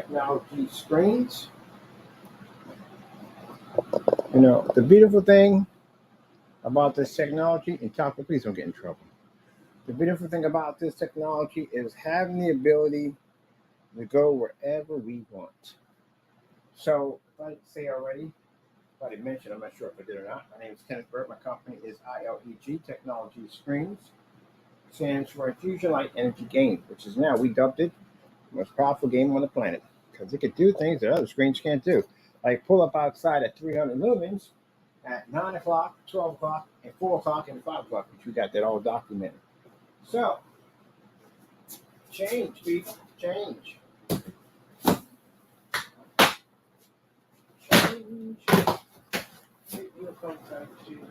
technology screens. You know, the beautiful thing about this technology, and Taco, please don't get in trouble. The beautiful thing about this technology is having the ability to go wherever we want. So, if I didn't say already, if I didn't mention, I'm not sure if I did or not. My name is Kenneth Byrd. My company is ILEG Technology Screens. Stands for Infusion Light Energy Gain, which is now, we dubbed it, the most powerful game on the planet. Because it could do things that other screens can't do. Like pull up outside at 300 lumens at 9 o'clock, 12 o'clock, and 4 o'clock, and 5 o'clock, which we got that all documented. So, change, people, change. Change. It will come back to you.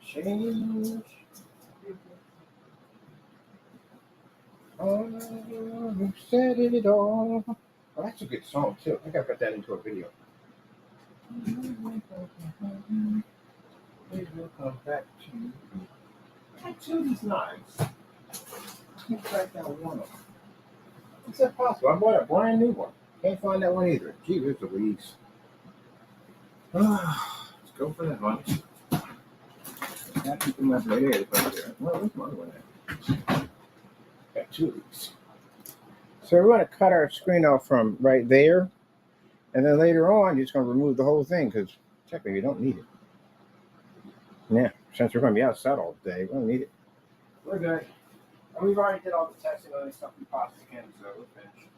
Change. Oh, you said it all. Oh, that's a good song, too. I gotta put that into a video. It will come back to you. That tune's nice. I can't track down one of them. Is that possible? I bought a brand new one. Can't find that one either. Gee, there's Louise. Let's go for that one. Happy to my blade. Well, where's my other one at? Got two of these. So we're going to cut our screen off from right there. And then later on, you're just going to remove the whole thing because technically you don't need it. Yeah, since we're going to be outside all day, we don't need it. We're good. And we've already did all the testing on this stuff we possibly can, so we're finished.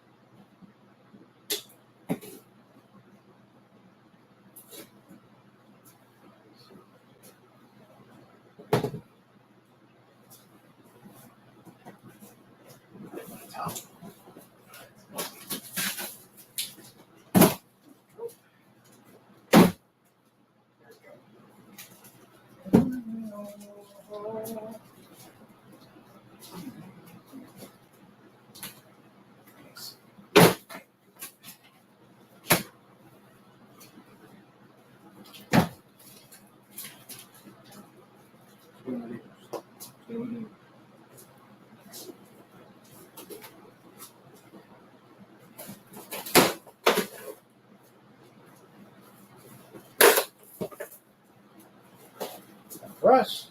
For us,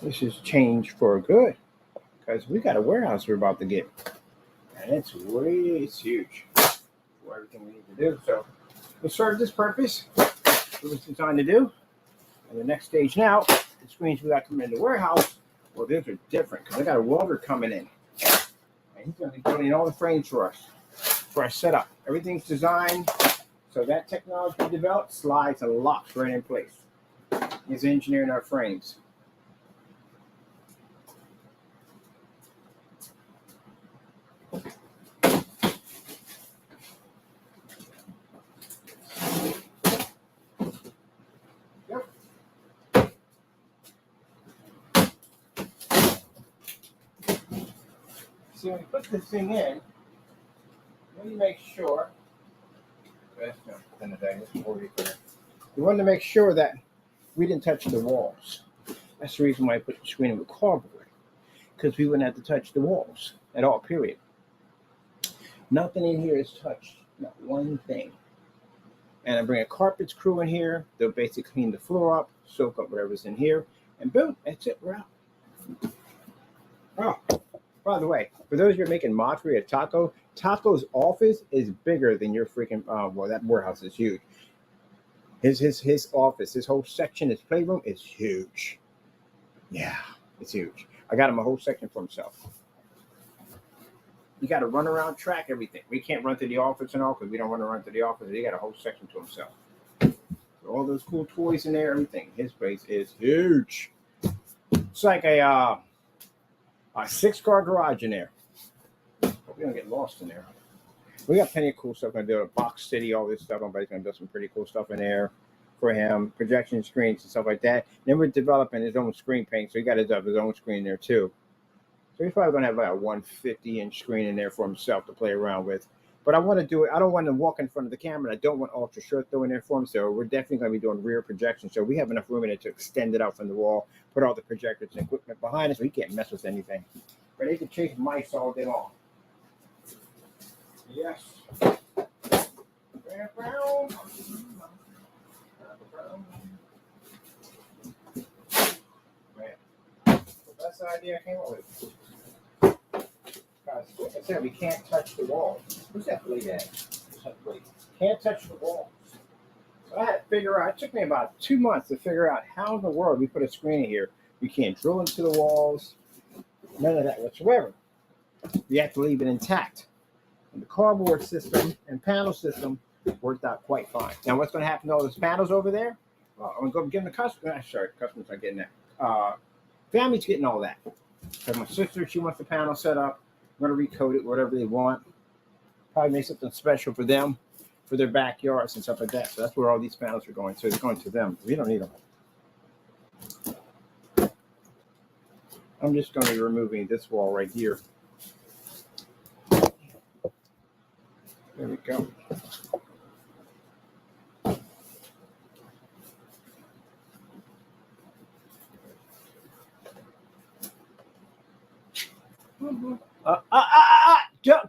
this is change for good because we got a warehouse we're about to get, and it's huge for everything we need to do. So we serve this purpose. It was designed to do. And the next stage now, the screens we got coming in the warehouse, well, these are different because I got a welder coming in, and he's going to be building all the frames for us for our setup. Everything's designed so that technology we developed slides and locks right in place. He's engineering our frames. Yep. So when you put this thing in, you make sure. You want to make sure that we didn't touch the walls. That's the reason why I put the screen in with cardboard, because we wouldn't have to touch the walls at all, period. Nothing in here is touched, not one thing. And I bring a carpets crew in here. They'll basically clean the floor up, soak up whatever's in here, and boom, that's it, we're out. Oh, by the way, for those of you making mockery of Taco, Taco's office is bigger than your freaking, well, that warehouse is huge. His office, his whole section, his playroom is huge. Yeah, it's huge. I got him a whole section for himself. You got to run around, track everything. We can't run to the office and all because we don't want to run to the office. He got a whole section to himself. All those cool toys in there, everything. His place is huge. It's like a 6-car garage in there. Hope we don't get lost in there. We got plenty of cool stuff. We're going to do a box city, all this stuff. Everybody's going to build some pretty cool stuff in there for him. Projection screens and stuff like that. Then we're developing his own screen paint, so he got his own screen there too. So he's probably going to have like a 150-inch screen in there for himself to play around with. But I want to do it. I don't want to walk in front of the camera. I don't want ultra short though in there for him. So we're definitely going to be doing rear projection. So we have enough room in it to extend it out from the wall, put all the projectors and equipment behind us. So he can't mess with anything. But they can chase mice all day long. Yes. Man, that's the idea I came up with. Guys, like I said, we can't touch the walls. Who's that blade at? Who's that blade? Can't touch the walls. So I had to figure out, it took me about 2 months to figure out how in the world we put a screen in here. We can't drill into the walls, none of that whatsoever. You have to leave it intact. And the cardboard system and panel system worked out quite fine. Now, what's going to happen to all those panels over there? Well, I'm going to give them the customer. Sorry, customers aren't getting that. Family's getting all that. So my sister, she wants the panel set up. I'm going to recode it, whatever they want. Probably make something special for them, for their backyards and stuff like that. So that's where all these panels are going. So it's going to them. We don't need them. I'm just going to be removing this wall right here. There we go.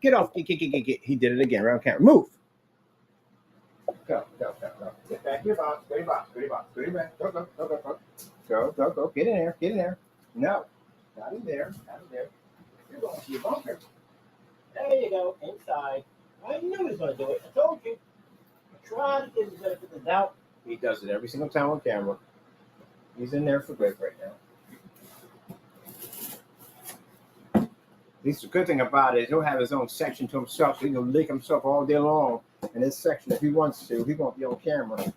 Get off. Get. He did it again. Around camera. Move. Go. Get back to your box. Go to your box. Go. Get in there. No. Not in there. You're going to your bunker. There you go. Inside. I knew he was going to do it. I told you. I tried to get his benefit of the doubt. He does it every single time on camera. He's in there for good right now. At least the good thing about it is he'll have his own section to himself, so he can lick himself all day long in this section if he wants to. He won't be on camera.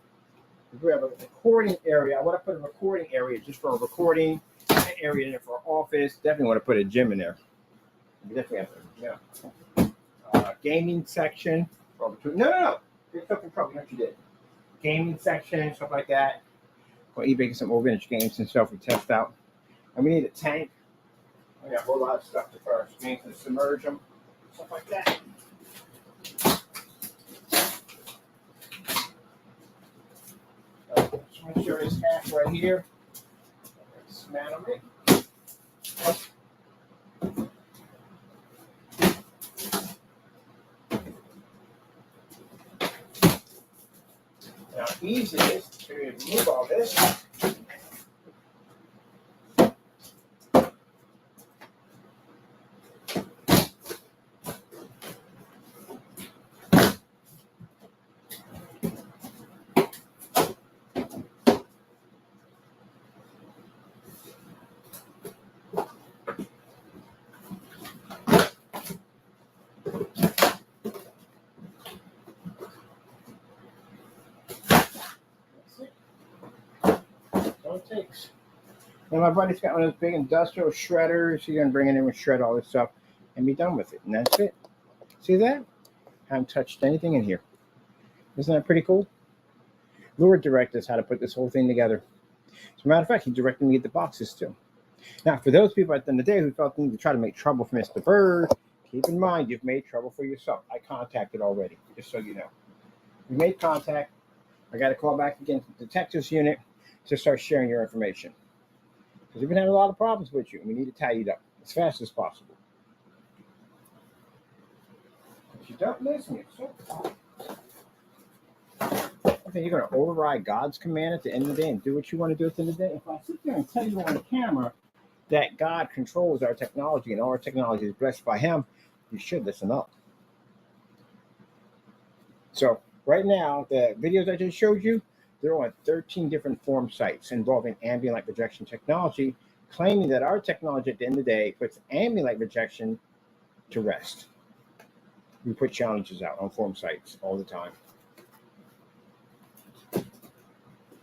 If we have a recording area, I want to put a recording area just for a recording, an area in there for an office. Definitely want to put a gym in there. We definitely have to, yeah. Gaming section. No. There's something probably what you did. Gaming section, stuff like that. Or eBay get some old vintage games and stuff we test out. And we need a tank. We got a whole lot of stuff to first. We need to submerge them, stuff like that. Just make sure this half right here. Dismantle it. Now, easy it is to remove all this. Takes. And my buddy's got one of those big industrial shredders. He's gonna bring it in and shred all this stuff and be done with it. And that's it. See that? Haven't touched anything in here. Isn't that pretty cool? Lord directed us how to put this whole thing together. As a matter of fact, he directed me to get the boxes too. Now, for those people at the end of the day who felt the need to try to make trouble for Mr. Byrd, keep in mind you've made trouble for yourself. I contacted already, just so you know. You made contact. I got to call back again to the Texas unit to start sharing your information. Because we've been having a lot of problems with you, and we need to tie you up as fast as possible. If you don't listen, you're so I think you're going to override God's command at the end of the day and do what you want to do at the end of the day. If I sit there and tell you on camera that God controls our technology and all our technology is blessed by Him, you should listen up. So right now, the videos I just showed you, they're on 13 different forum sites involving ambient light projection technology, claiming that our technology at the end of the day puts ambient light projection to rest. We put challenges out on forum sites all the time.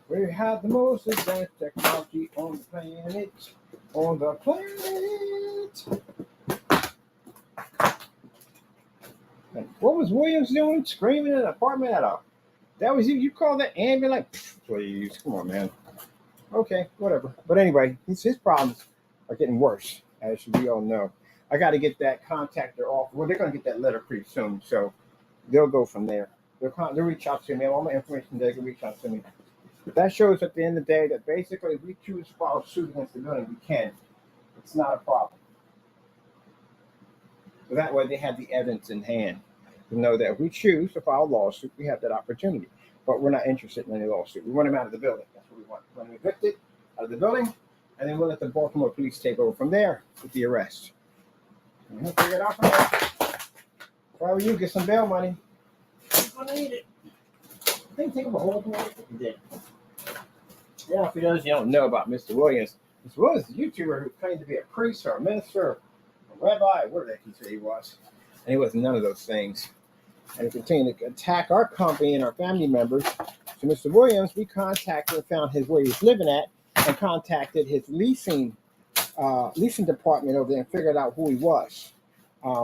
We have the most advanced technology on the planet. On the planet. And what was Williams doing? Screaming in an apartment at a... That was you call that ambient light? That's what you use. Come on, man. Okay, whatever. But anyway, his problems are getting worse, as we all know. I got to get that contactor off. Well, they're going to get that letter pretty soon, so they'll go from there. They'll reach out to me. All my information, they can reach out to me. But that shows at the end of the day that basically if we choose to file suit against the building, we can. It's not a problem. So that way they have the evidence in hand. to know that if we choose to file a lawsuit, we have that opportunity. But we're not interested in any lawsuit. We want him out of the building. That's what we want. We want him evicted out of the building, and then we'll let the Baltimore police take over from there with the arrest. And we'll figure it out from there. If I were you, get some bail money. You're gonna need it. I think take up a whole thing. You did. Yeah, for those you don't know about Mr. Williams, Mr. Williams is a YouTuber who claimed to be a priest or a minister, a rabbi, whatever the heck he said he was. And he was none of those things. And he continued to attack our company and our family members. So Mr. Williams, we contacted and found where he was living at and contacted his leasing department over there and figured out who he was.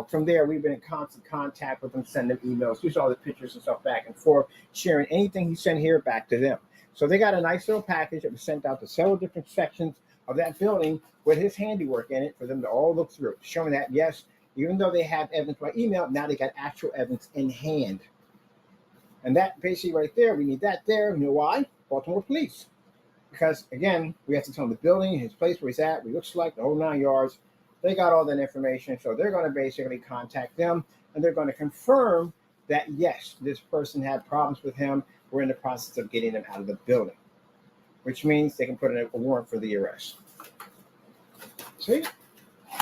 From there, we've been in constant contact with him, sending them emails, use all the pictures and stuff back and forth, sharing anything he sent here back to them. So they got a nice little package that was sent out to several different sections of that building with his handiwork in it for them to all look through, showing that, yes, even though they have evidence by email, now they got actual evidence in hand. And that basically right there, we need that there. You know why? Baltimore police. Because, again, we have to tell them the building, his place where he's at, what he looks like, the whole 9 yards. They got all that information, so they're going to basically contact them, and they're going to confirm that, yes, this person had problems with him. We're in the process of getting them out of the building, which means they can put in a warrant for the arrest. See?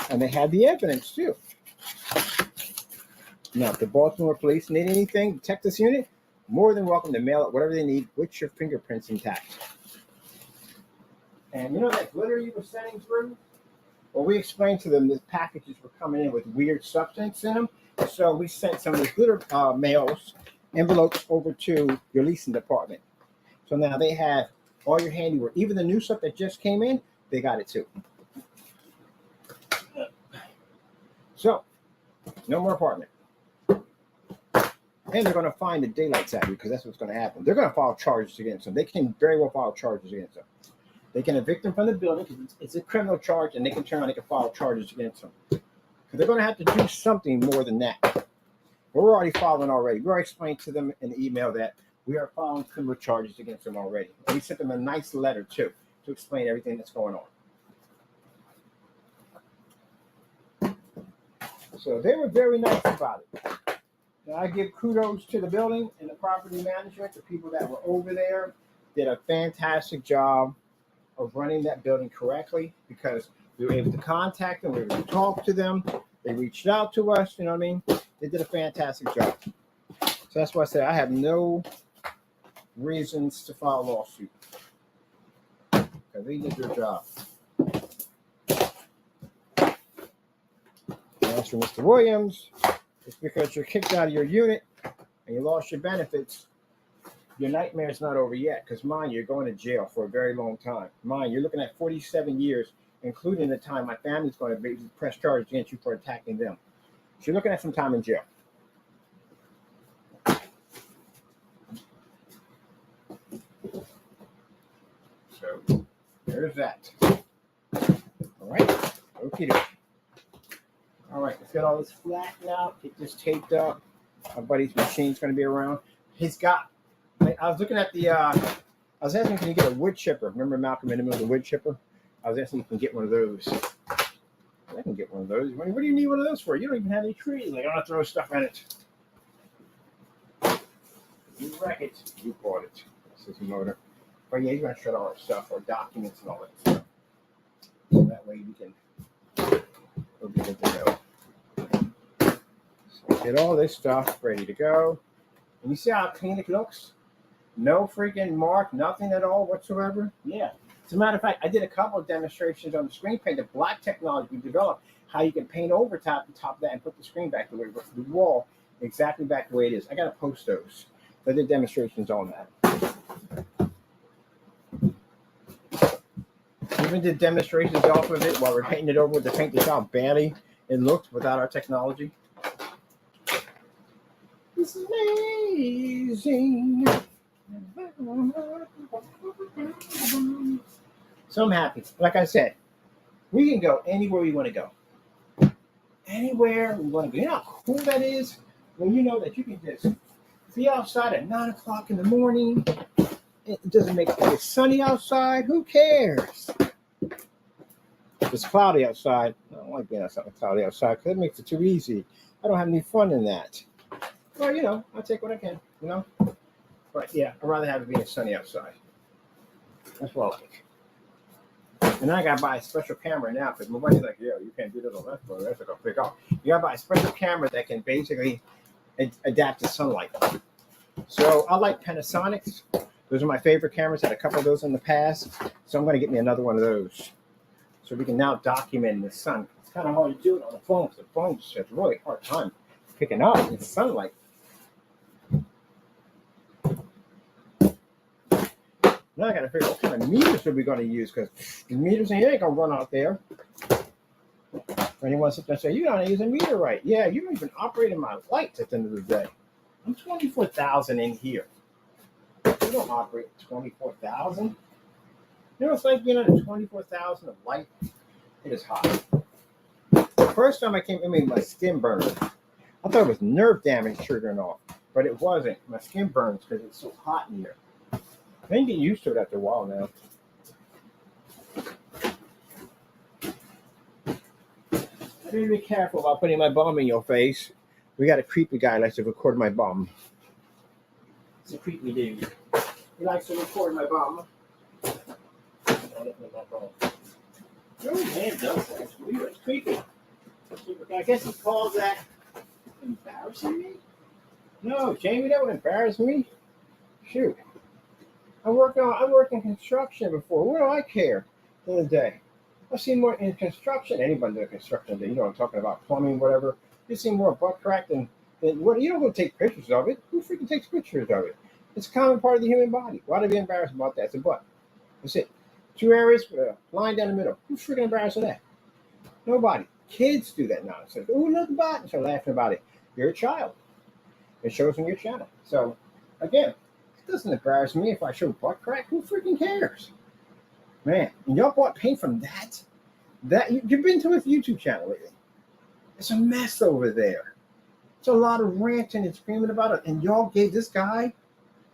And they had the evidence, too. Now, if the Baltimore police need anything, the Texas unit, more than welcome to mail it, whatever they need, with your fingerprints intact. And you know that glitter you were sending through? Well, we explained to them that packages were coming in with weird substance in them. So we sent some of the glitter envelopes over to your leasing department. So now they have all your handiwork. Even the new stuff that just came in, they got it too. So, no more apartment. And they're going to find the daylights at you because that's what's going to happen. They're going to file charges against them. They can very well file charges against them. They can evict them from the building because it's a criminal charge, and they can turn around and they can file charges against them. Because they're going to have to do something more than that. But we're already filing already. We already explained to them in the email that we are filing criminal charges against them already. And we sent them a nice letter, too, to explain everything that's going on. So they were very nice about it. Now, I give kudos to the building and the property management, the people that were over there did a fantastic job of running that building correctly because we were able to contact them, we were able to talk to them, they reached out to us, you know what I mean? They did a fantastic job. So that's why I said I have no reasons to file a lawsuit because they did their job. As for Mr. Williams, it's because you're kicked out of your unit and you lost your benefits. Your nightmare's not over yet because, mind you, you're going to jail for a very long time. Mind, you're looking at 47 years, including the time my family's going to press charges against you for attacking them. So you're looking at some time in jail. So there's that. All right. Okie dokie. All right, let's get all this flattened out, get this taped up. My buddy's machine's going to be around. He's got, I was looking at I was asking, can you get a wood chipper? Remember Malcolm in the Middle, the wood chipper? I was asking if you can get one of those. I can get one of those. What do you need one of those for? You don't even have any trees. Like, I don't have to throw stuff in it. You wreck it. You bought it. This is a motor. But yeah, you're going to shred all our stuff, our documents and all that stuff. So that way we can, we'll be good to go. So get all this stuff ready to go. And you see how clean it looks? No freaking mark, nothing at all whatsoever. Yeah. As a matter of fact, I did a couple of demonstrations on the screen paint, the black technology we developed, how you can paint over top of that and put the screen back the way the wall exactly back the way it is. I got to post those. I did demonstrations on that. Even did demonstrations off of it while we're painting it over with the paint to show how badly it looked without our technology. This is amazing. So I'm happy. Like I said, we can go anywhere we want to go. Anywhere we want to go. You know how cool that is? When you know that you can just be outside at 9 o'clock in the morning. It doesn't make it it's sunny outside. Who cares? If it's cloudy outside, I don't like being outside cloudy outside because it makes it too easy. I don't have any fun in that. Well, I'll take what I can, But yeah, I'd rather have it being sunny outside. That's what I like. And I gotta buy a special camera now because my buddy's like, "Yeah, you can't do that on that phone. That's like a pick off." You gotta buy a special camera that can basically adapt to sunlight. So I like Panasonics. Those are my favorite cameras. Had a couple of those in the past, so I'm gonna get me another one of those, so we can now document in the sun. It's kind of hard to do it on the phone because the phone just has a really hard time picking up in sunlight. Now I got to figure out what kind of meters are we going to use because the meters in here ain't going to run out there. Anyone sit there and say, "You don't use a meter right." Yeah, you don't even operate my lights at the end of the day. I'm 24,000 in here. You don't operate 24,000. It's like 24,000 of light. It is hot. The first time I came in, my skin burned. I thought it was nerve damage triggering off, but it wasn't. My skin burns because it's so hot in here. I can get used to it after a while now. I need to be careful about putting my bum in your face. We got a creepy guy who likes to record my bum. It's a creepy dude. He likes to record my bum. No man does that. It's weird. It's creepy. I guess he calls that embarrassing me. No, Jamie, that would embarrass me. Shoot. I worked in construction before. What do I care? The other day, I've seen more in construction. Anybody doing construction, you know what I'm talking about, plumbing, whatever. You've seen more butt crack than what. You don't go take pictures of it. Who freaking takes pictures of it? It's a common part of the human body. Why to be embarrassed about that? It's a butt. That's it. 2 areas, line down the middle. Who's freaking embarrassed of that? Nobody. Kids do that nonsense. Oh, look, butt. And start laughing about it. You're a child. It shows on your channel. So, again. It doesn't embarrass me if I show butt crack. Who freaking cares? Man, and y'all bought paint from that? You've been to his YouTube channel lately. It's a mess over there. It's a lot of ranting and screaming about it. And y'all gave this guy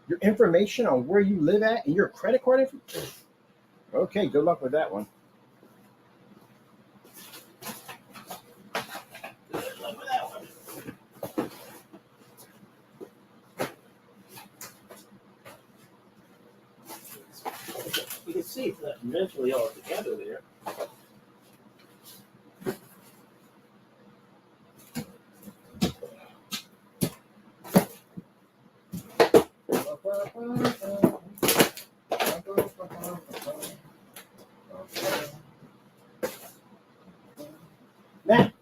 your information on where you live at and your credit card information? Okay, good luck with that one. Good luck with that one. You can see it's not eventually all together there. Now,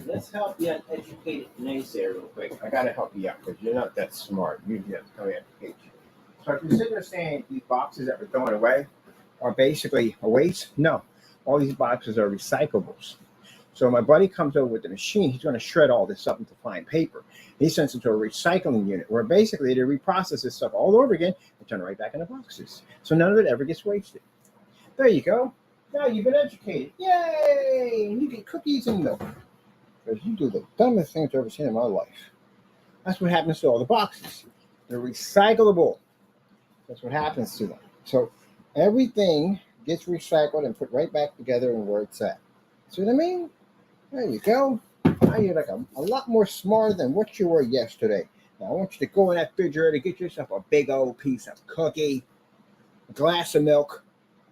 let's help you uneducated naysayer real quick. I gotta help you out because you're not that smart. You have to come educate you. So if you're sitting there saying these boxes that we're throwing away are basically a waste, no. All these boxes are recyclables. So my buddy comes over with the machine. He's going to shred all this up into fine paper. He sends it to a recycling unit where basically they reprocess this stuff all over again and turn it right back into boxes. So none of it ever gets wasted. There you go. Now you've been educated. Yay! And you get cookies and milk. Because you do the dumbest things I've ever seen in my life. That's what happens to all the boxes. They're recyclable. That's what happens to them. So everything gets recycled and put right back together in where it's at. See what I mean? There you go. Now you're like a lot more smart than what you were yesterday. Now I want you to go in that refrigerator, get yourself a big old piece of cookie, a glass of milk,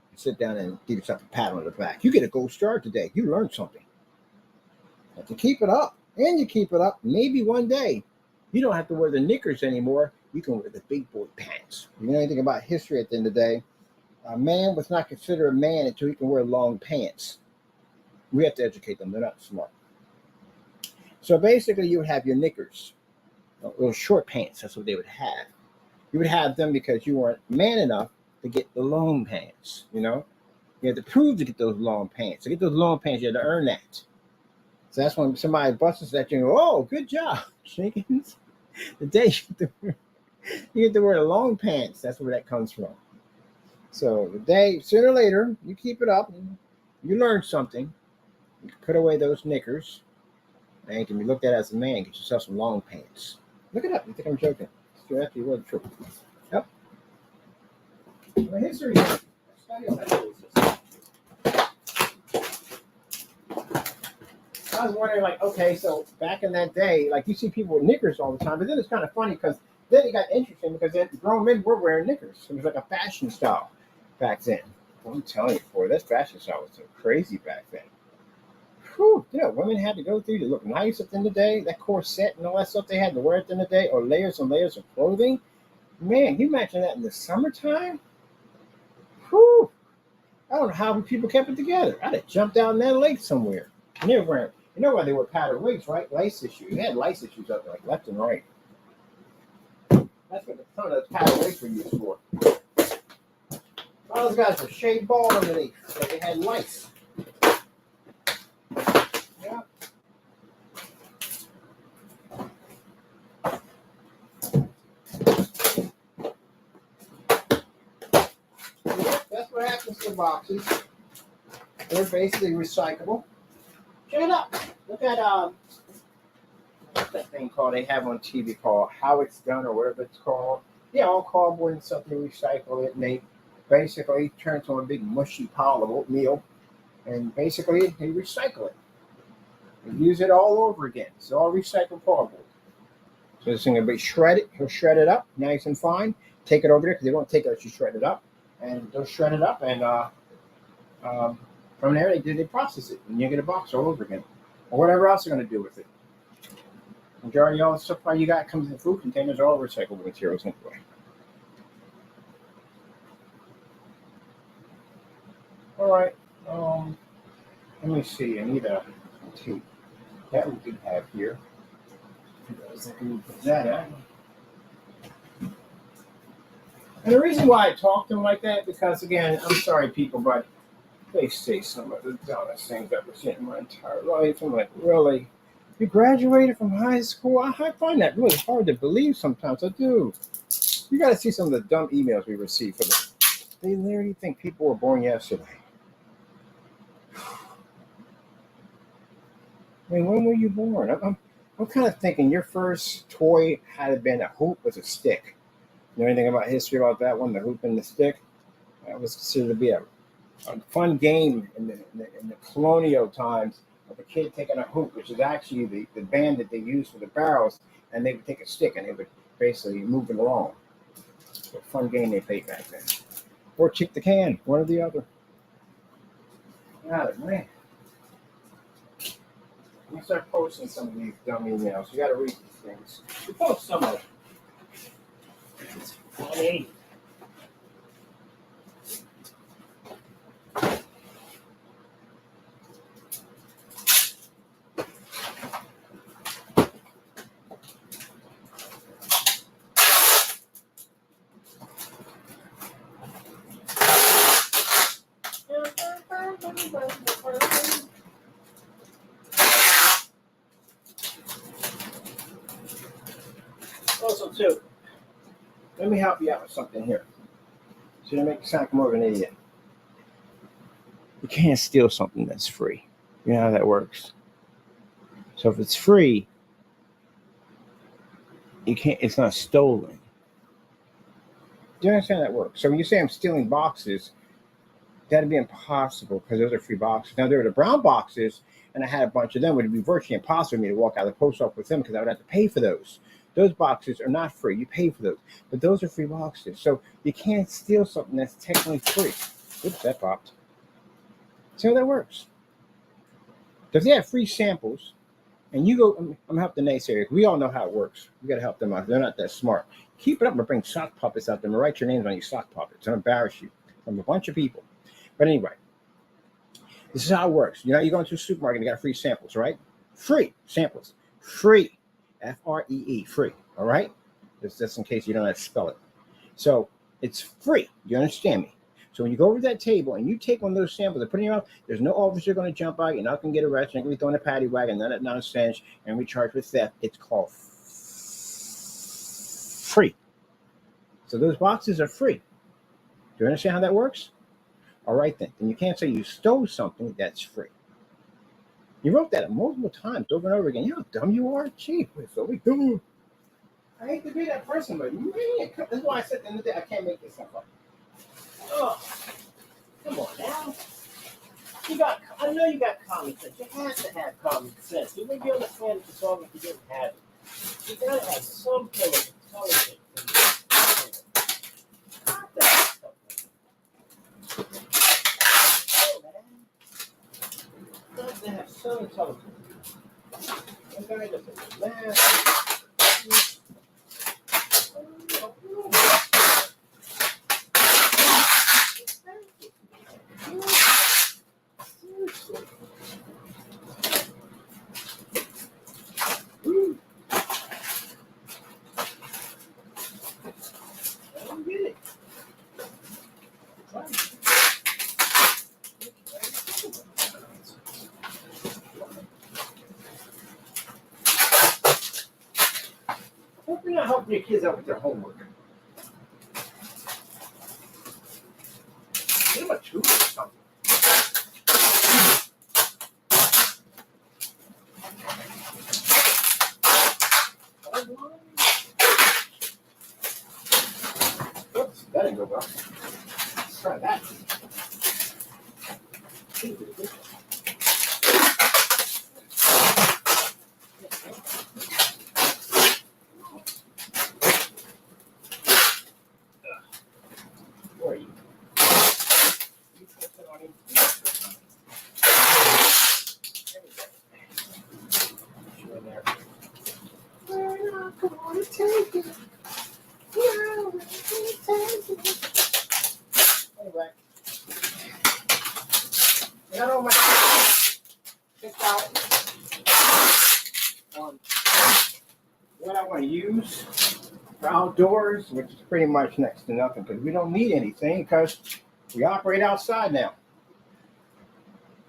and sit down and give yourself a pat on the back. You get a gold star today. You learned something. But to keep it up, and you keep it up, maybe one day you don't have to wear the knickers anymore. You can wear the big boy pants. You know anything about history at the end of the day? A man was not considered a man until he can wear long pants. We have to educate them. They're not smart. So basically, you would have your knickers, little short pants. That's what they would have. You would have them because you weren't man enough to get the long pants. You know, you had to prove to get those long pants. To get those long pants, you had to earn that. So that's when somebody busts at you and go, "Oh, good job, Jenkins." The day you get to wear the long pants. That's where that comes from. So the day, sooner or later, you keep it up. You learn something. You can put away those knickers. And you can be looked at as a man. Get yourself some long pants. Look it up. You think I'm joking? It's actually really true. Yep. My history. I was wondering, like, okay, so back in that day, like you see people with knickers all the time, but then it's kind of funny because then it got interesting because then grown men were wearing knickers. It was like a fashion style back then. Well, I'm telling you, boy, that fashion style was so crazy back then. Whew, you know, women had to go through to look nice at the end of the day. That corset and all that stuff they had to wear at the end of the day, or layers and layers of clothing. Man, you imagine that in the summertime? Whew. I don't know how people kept it together. I'd have jumped out in that lake somewhere. And they were wearing, you know why they were padded wigs, right? Lace issues. They had lace issues up there, like left and right. That's what some of those padded wigs were used for. All those guys were shaved bald underneath, but they had lice. Yeah. That's what happens to boxes. They're basically recyclable. Check it out. Look at what's that thing called they have on TV called How It's Done or whatever it's called. Yeah, all cardboard and stuff, they recycle it and they basically turn it to a big mushy pile of oatmeal and basically they recycle it. They use it all over again. It's all recycled cardboard. So this thing will be shredded. He'll shred it up nice and fine. Take it over there because they won't take it unless you shred it up. And they'll shred it up and from there they process it and you get a box all over again. Or whatever else they're going to do with it. Majority of all the stuff you got comes in food containers, all recyclable materials anyway. All right. Let me see. I need a tape. That we do have here. I can put that at. And the reason why I talk to them like that, because again, I'm sorry, people, but they say some of the dumbest things I've ever seen in my entire life. I'm like, really? You graduated from high school? I find that really hard to believe sometimes. I do. You got to see some of the dumb emails we receive for them. They literally think people were born yesterday. I mean, when were you born? I'm kind of thinking your first toy had been a hoop with a stick. You know anything about history about that one, the hoop and the stick? That was considered to be a fun game in the colonial times of a kid taking a hoop, which is actually the band that they used for the barrels, and they would take a stick and they would basically move it along. It's a fun game they played back then. Or kick the can, one or the other. God, man. I'm gonna start posting some of these dumb emails. You gotta read these things. You post some of them. It's funny. Also, too, let me help you out with something here. So you make you sound like more of an idiot. You can't steal something that's free. You know how that works. So if it's free, you can't. It's not stolen. Do you understand how that works? So when you say I'm stealing boxes, that'd be impossible because those are free boxes. Now there were the brown boxes, and I had a bunch of them. It would be virtually impossible for me to walk out of the post office with them because I would have to pay for those. Those boxes are not free. You pay for those, but those are free boxes. So you can't steal something that's technically free. Oops, that popped. See how that works? If they have free samples, and you go, I'm gonna help the naysayers. We all know how it works. We gotta help them out. They're not that smart. Keep it up and bring sock puppets out there and write your names on your sock puppets. I'll embarrass you from a bunch of people. But anyway, this is how it works. You know, you go into a supermarket and you got free samples, right? Free samples. Free. Free. Free. All right? Just in case you don't know how to spell it. So it's free. You understand me? So when you go over to that table and you take one of those samples and put it in your mouth, there's no officer going to jump out. You're not going to get arrested. You're going to be thrown in a paddy wagon, none of that nonsense, and be charged with theft. It's called free. So those boxes are free. Do you understand how that works? All right, then. Then you can't say you stole something that's free. You wrote that multiple times over and over again. You know how dumb you are? Gee, so we do. I hate to be that person, but man, that's why I said at the end of the day, I can't make this stuff up. Oh, come on now. I know you got common sense. You have to have common sense. You wouldn't be on the planet as long as you didn't have it. You gotta have some kind of intelligence. Not that stuff. Oh, man. You have to have some intelligence. Some guy doesn't math. Hope you're not helping your kids out with their homework. Give them a tutor or something. Oops, that didn't go well. Let's try that. Where are you? We're not going to take it. We're not going to take it. Anyway. I got all my picked out on what I want to use for outdoors, which is pretty much next to nothing because we don't need anything because we operate outside now.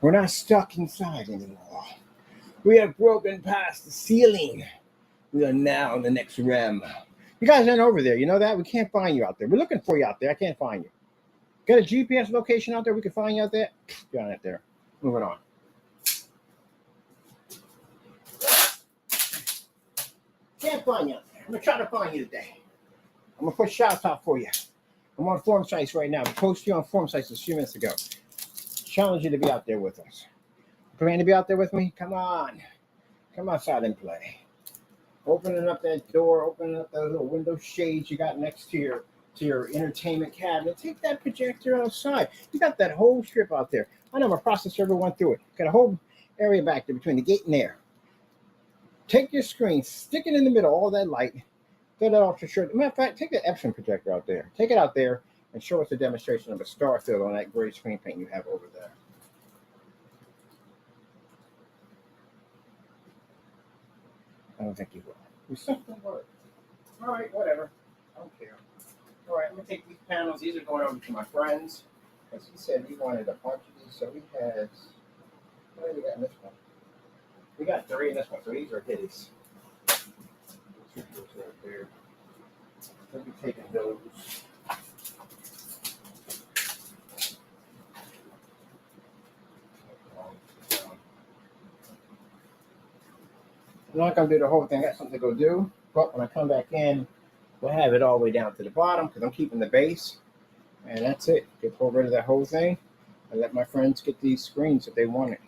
We're not stuck inside anymore. We have broken past the ceiling. We are now in the next realm. You guys aren't over there. You know that? We can't find you out there. We're looking for you out there. I can't find you. Got a GPS location out there? We can find you out there? You're not out there. Moving on. Can't find you out there. I'm going to try to find you today. I'm going to put shouts out for you. I'm on forum sites right now. I posted you on forum sites a few minutes ago. Challenge you to be out there with us. Plan to be out there with me? Come on. Come outside and play. Opening up that door, opening up those little window shades you got next to your entertainment cabinet. Take that projector outside. You got that whole strip out there. I know my process server went through it. Got a whole area back there between the gate and there. Take your screen, stick it in the middle, all that light. Throw that ultra short. Matter of fact, take the Epson projector out there. Take it out there and show us a demonstration of a star field on that gray screen paint you have over there. I don't think you will. You something work. All right, whatever. I don't care. All right, I'm going to take these panels. These are going over to my friends. Because he said he wanted a bunch of these. So we had, what do we got in this one? We got 3 in this one. So these are his. Right there. We'll be taking those. I'm not going to do the whole thing. I got something to go do. But when I come back in, we'll have it all the way down to the bottom because I'm keeping the base. And that's it. Get rid of that whole thing. And let my friends get these screens if they want it.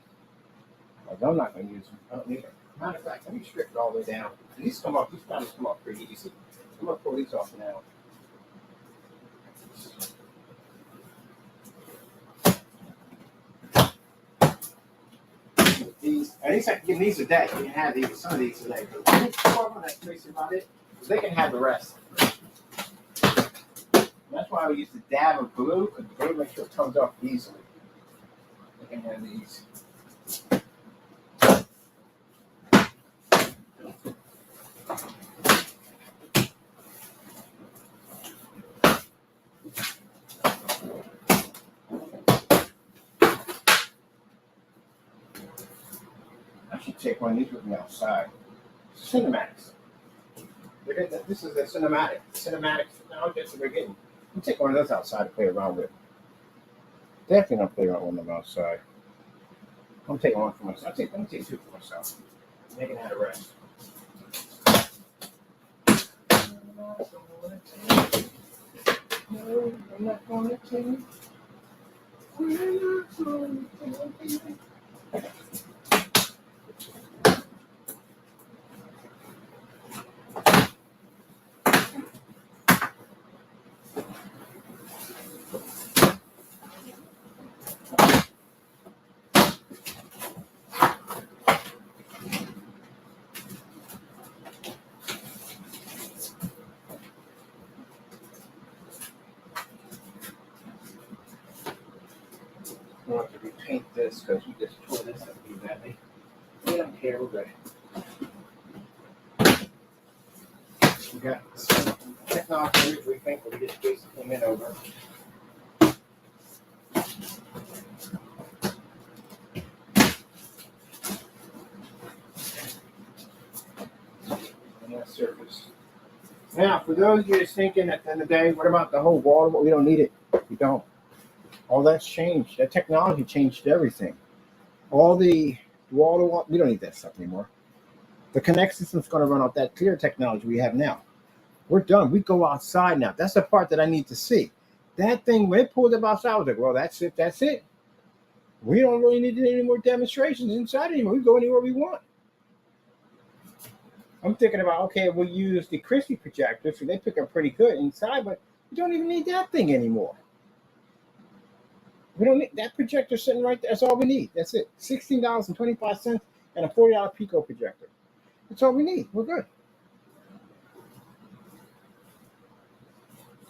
Because I'm not going to use them. I don't need them. Matter of fact, let me strip it all the way down. These come off. These panels come off pretty easy. I'm going to pull these off now. These, at least I can give these a day. You can have these, some of these today. But I think that's basically about it. They can have the rest. That's why we use the dab of glue, because the glue makes sure it comes off easily. They can have these. I should take one of these with me outside. Cinematics. This is a cinematic. Cinematics. Now that's what we're getting. I'll take one of those outside to play around with. Definitely not play around with them outside. I'm taking one for myself. I'm gonna take 2 for myself. They can have the rest. No, I'm not going to take. I want to repaint this because we just tore this up pretty badly. We don't care, we're good. We got some technology we think we just basically came in over. On that surface. Now, for those of you that's thinking at the end of the day, what about the whole wall? We don't need it. We don't. All that's changed. That technology changed everything. All the wall-to-wall, we don't need that stuff anymore. The Connect system's going to run off that clear technology we have now. We're done. We go outside now. That's the part that I need to see. That thing, when it pulled up outside, I was like, well, that's it. That's it. We don't really need any more demonstrations inside anymore. We go anywhere we want. I'm thinking about, okay, we'll use the Christie projector, so they pick up pretty good inside, but we don't even need that thing anymore. We don't need that projector sitting right there. That's all we need. That's it. $16.25 and a $40 Pico projector. That's all we need. We're good.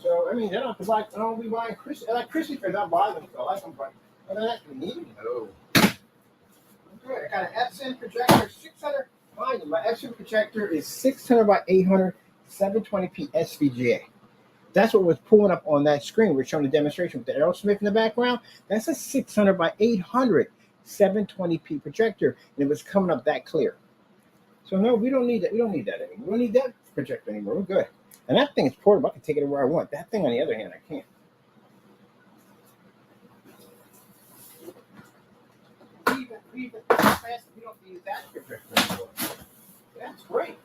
So, I mean, they don't have to buy, I don't be buying Christie. I like Christie fans, I'll buy them. So I like them, but I don't actually need them. No. Good. I got an Epson projector, 600. Mind you, my Epson projector is 600 by 800, 720p SVGA. That's what was pulling up on that screen. We're showing the demonstration with the Aerosmith in the background. That's a 600 by 800, 720p projector, and it was coming up that clear. So no, we don't need that. We don't need that anymore. We don't need that projector anymore. We're good. And that thing is portable. I can take it where I want. That thing, on the other hand, I can't. We don't need that projector anymore. That's great.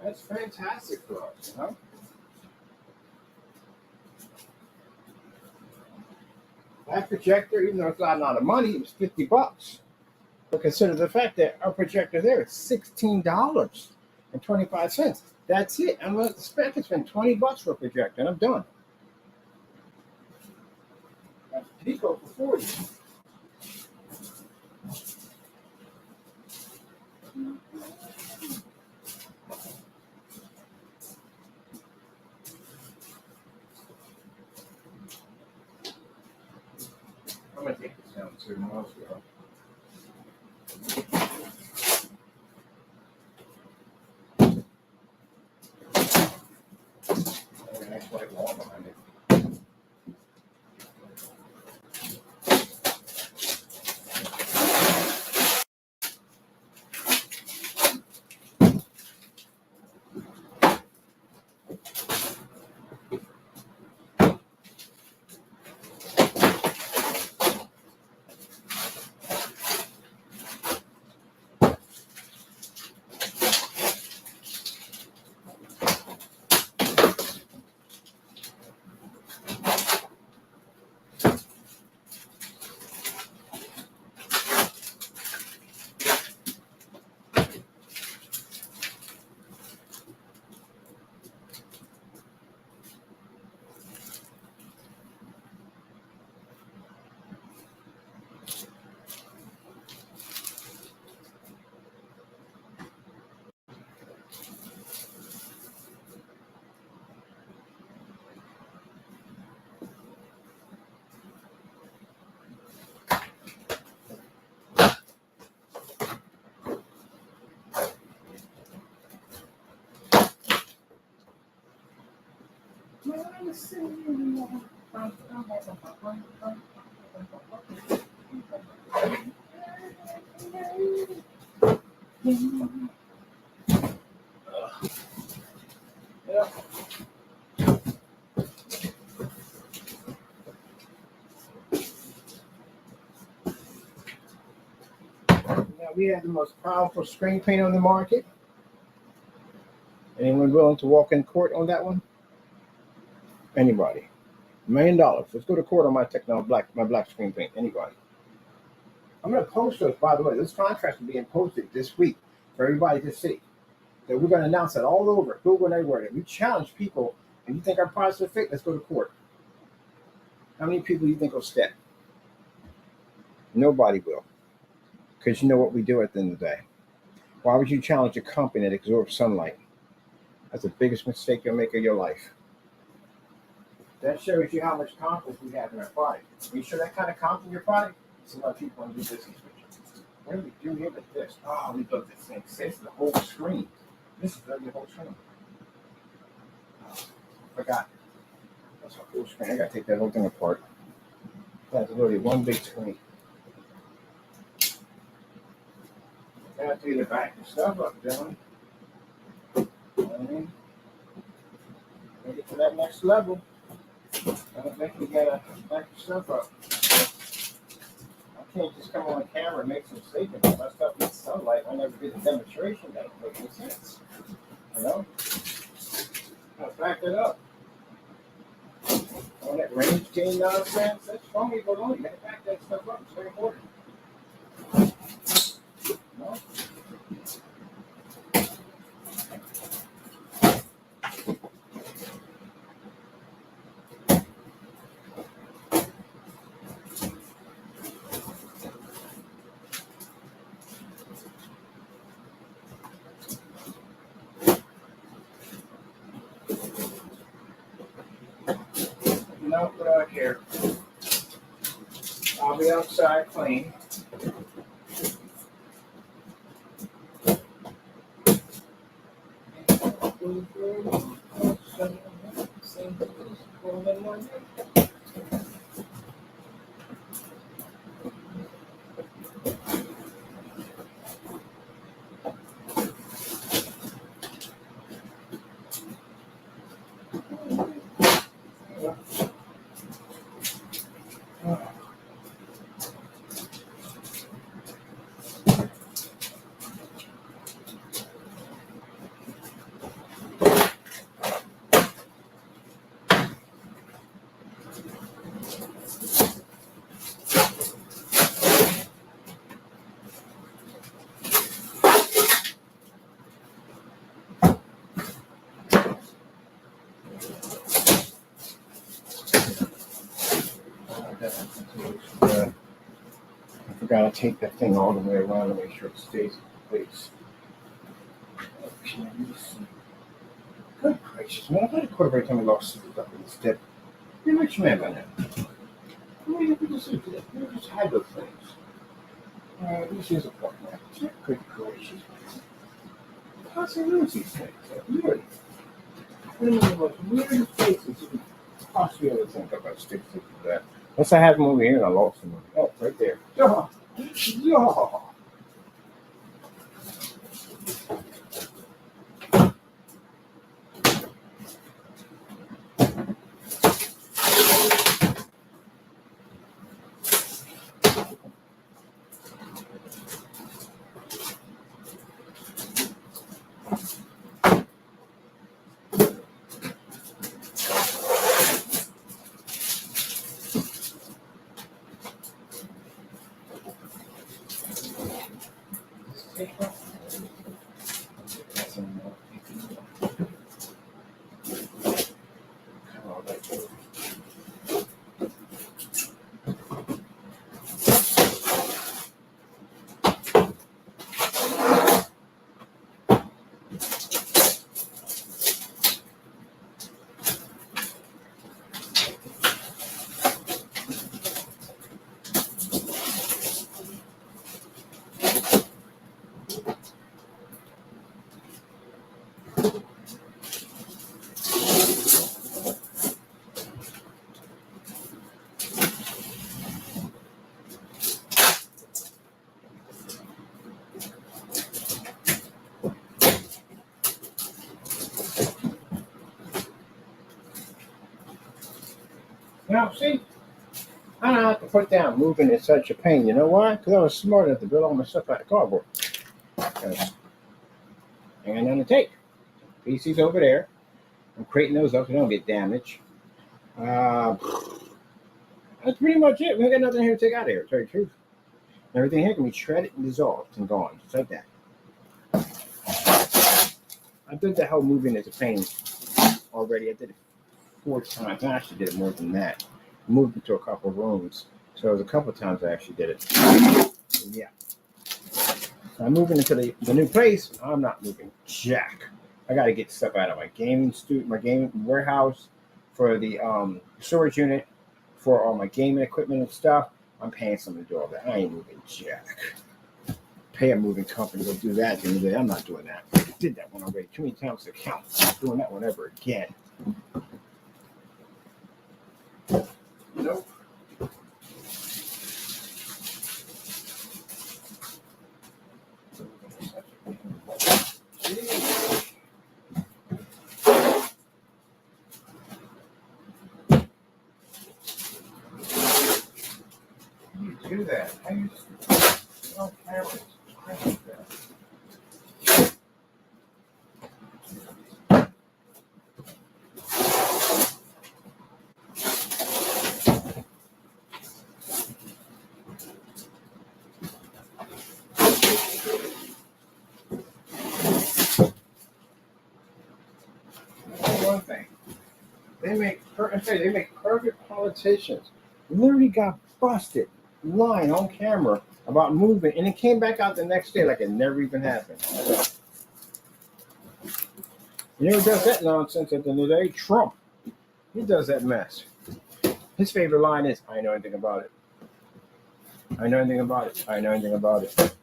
That's fantastic for us, you know? That projector, even though it's not a lot of money, it was $50. But consider the fact that our projector there is $16.25. That's it. I'm going to spend $20 for a projector, and I'm done. That's Pico for $40. I'm going to take this down to miles ago. Nice white wall behind it. Now we have the most powerful screen paint on the market. Anyone willing to walk in court on that one? Anybody? $1 million. Let's go to court on my black screen paint. Anybody? I'm going to post those, by the way. Those contracts are being posted this week for everybody to see. So we're going to announce that all over Google and everywhere. If we challenge people and you think our products are fake, let's go to court. How many people do you think will step? Nobody will. Because you know what we do at the end of the day. Why would you challenge a company that absorbs sunlight? That's the biggest mistake you'll make of your life. That shows you how much confidence we have in our product. Are you sure that kind of confidence in your product? It's a lot of people want to do business with you. What do we do here with this? Oh, we built this thing. It's the whole screen. This is the whole screen. Oh, I forgot. That's a whole screen. I got to take that whole thing apart. That's literally one big screen. I got to either back the stuff up, Dylan. You know what I mean? Make it to that next level. I don't think we gotta back your stuff up. I can't just come on camera and make some statements. My stuff needs sunlight. I never did a demonstration. That don't make any sense. You know? Gotta back it up. All that range gain nonsense, that's phony baloney. You gotta back that stuff up. It's very important. You know? No, put out here. I'll be outside clean. I forgot to take that thing all the way around to make sure it stays in place. Okay, good gracious, man. I've had a quarter every time I lost stuff in this dip. You're a rich man by now. What do you just do today? You just had those things. This is a point now. Good gracious. How do you lose these things? Weird. One of the most weird places you can possibly ever think about sticks to that. Unless I have them over here and I lost them. Oh, right there. Yeah. Yeah. Now, see, I don't have to put down moving in such a pain. You know why? Because I was smart enough to build all my stuff out of cardboard. And on the tape. PC's over there. I'm creating those up so they don't get damaged. That's pretty much it. We got nothing here to take out of here, to tell you the truth. Everything here can be shredded and dissolved and gone, just like that. I did the whole moving as a pain already. I did it 4 times. I actually did it more than that. I moved into a couple of rooms. So it was a couple of times I actually did it. Yeah. So I'm moving into the new place. I'm not moving jack. I got to get stuff out of my gaming warehouse, for the storage unit, for all my gaming equipment and stuff. I'm paying someone to do all that. I ain't moving jack. Pay a moving company to do that. I'm not doing that. I did that one already too many times to count. I'm not doing that one ever again. Nope. Do that. I use cameras. One thing. They make perfect politicians. Literally got busted lying on camera about moving, and it came back out the next day like it never even happened. You know who does that nonsense at the end of the day? Trump. He does that mess. His favorite line is, I know anything about it. I know anything about it. I know anything about it.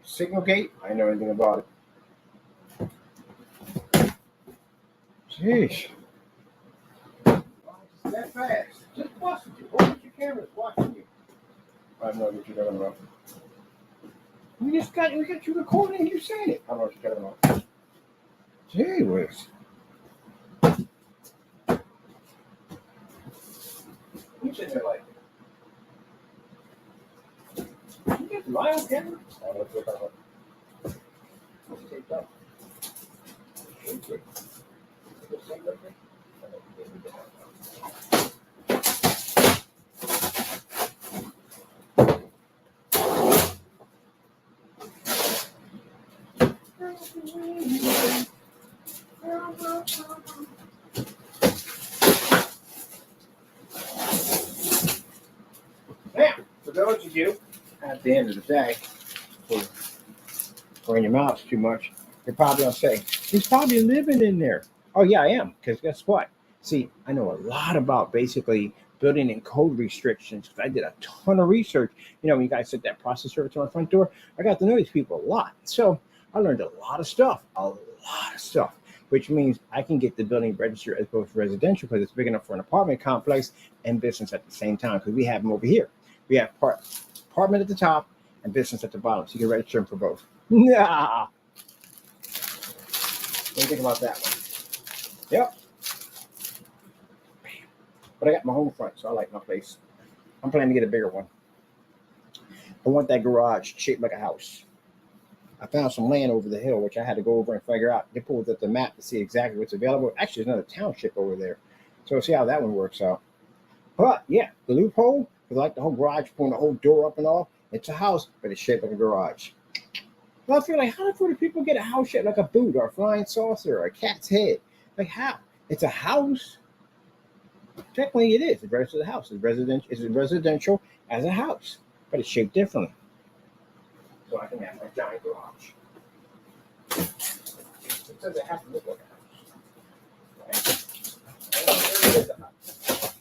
Signalgate, I know anything about it. Jeez. That fast. Just busted you. Open your cameras watching you. I don't know what you're talking about. We got you recording and you saying it. I don't know what you're talking about. Gee whiz. You sitting there like, you get lie on camera? I don't know what you're talking about. What's taped up? Okay. Now, for those of you at the end of the day who are in your mouths too much, you're probably going to say, he's probably living in there. Oh, yeah, I am. Because guess what? See, I know a lot about basically building and code restrictions. I did a ton of research. You know, when you guys set that process service on my front door, I got to know these people a lot. So I learned a lot of stuff, which means I can get the building registered as both residential because it's big enough for an apartment complex and business at the same time, because we have them over here. We have apartment at the top and business at the bottom, so you can register them for both. Nah. What do you think about that one? Yep. But I got my home front, so I like my place. I'm planning to get a bigger one. I want that garage shaped like a house. I found some land over the hill, which I had to go over and figure out. They pulled up the map to see exactly what's available. Actually, there's another township over there. So we'll see how that one works out. But yeah, the loophole, because I like the whole garage, pulling the whole door up and all. It's a house, but it's shaped like a garage. Well, I feel like, how do people get a house shaped like a boot or a flying saucer or a cat's head? Like, how? It's a house. Technically, it is. It's registered as a house. It's residential as a house, but it's shaped differently. So I can have my giant garage. It says it has to look like a house. Right? There is a house.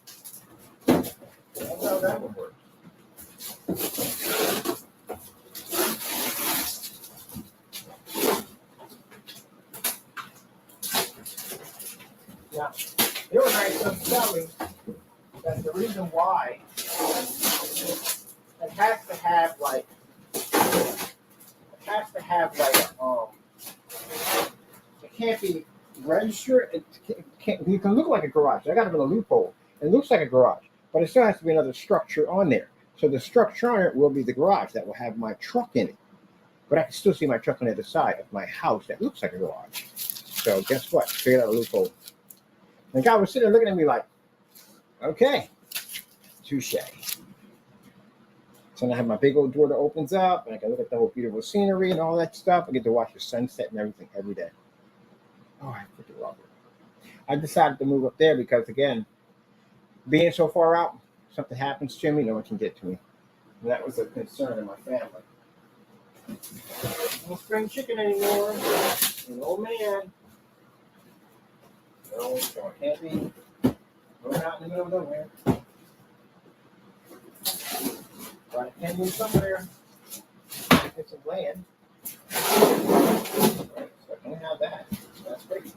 That's how that would work. Now, they were nice enough to tell me that the reason why it has to have like it can't be registered. You can look like a garage. I got it in a loophole. It looks like a garage, but it still has to be another structure on there. So the structure on it will be the garage that will have my truck in it. But I can still see my truck on the other side of my house that looks like a garage. So guess what? Figured out a loophole. And the guy was sitting there looking at me like, Okay, touche. So now I have my big old door that opens up, and I can look at the whole beautiful scenery and all that stuff. I get to watch the sunset and everything every day. Oh, I freaking love it. I decided to move up there because, again, being so far out, something happens to me, no one can get to me. And that was a concern in my family. No spring chicken anymore. An old man. No, so I can't be going out in the middle of nowhere. But I can move somewhere. Get some land. Right, so I can have that. That's great.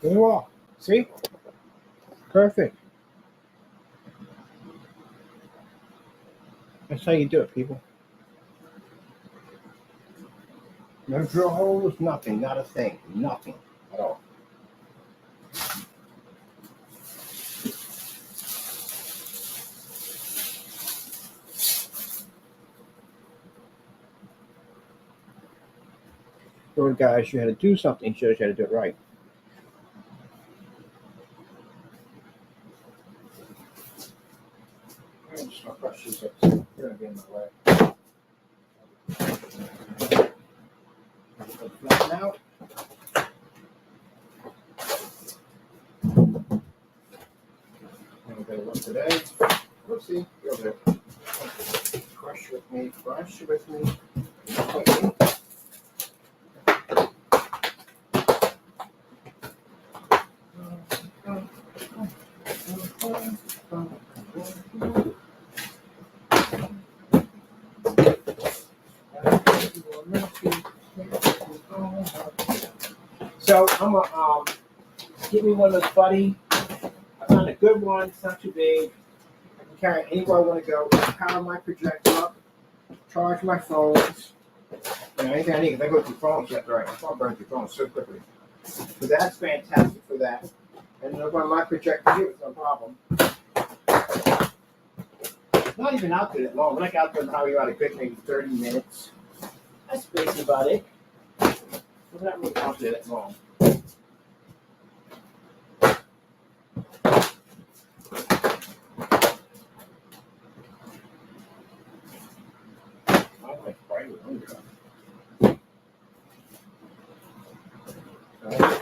There you are. See? Perfect. That's how you do it, people. No drill holes, nothing, not a thing, nothing at all. Lord, guys, you had to do something, shows you had to do it right. I'm just gonna brush these up. They're gonna be in my way. Flatten out. And we're gonna look today. Oopsie, go there. Brush with me, brush with me. Okay. So I'm gonna get me one of those Buddy. I found a good one. It's not too big. I can carry it anywhere I want to go. Power my projector up. Charge my phones. Anything I need. If I go through phones, that's right. My phone burns through phones so quickly. So that's fantastic for that. And then on my projector here, it's no problem. It's not even out there that long. When I got out there, probably about a good maybe 30 minutes. That's basically about it. We're not really out there that long.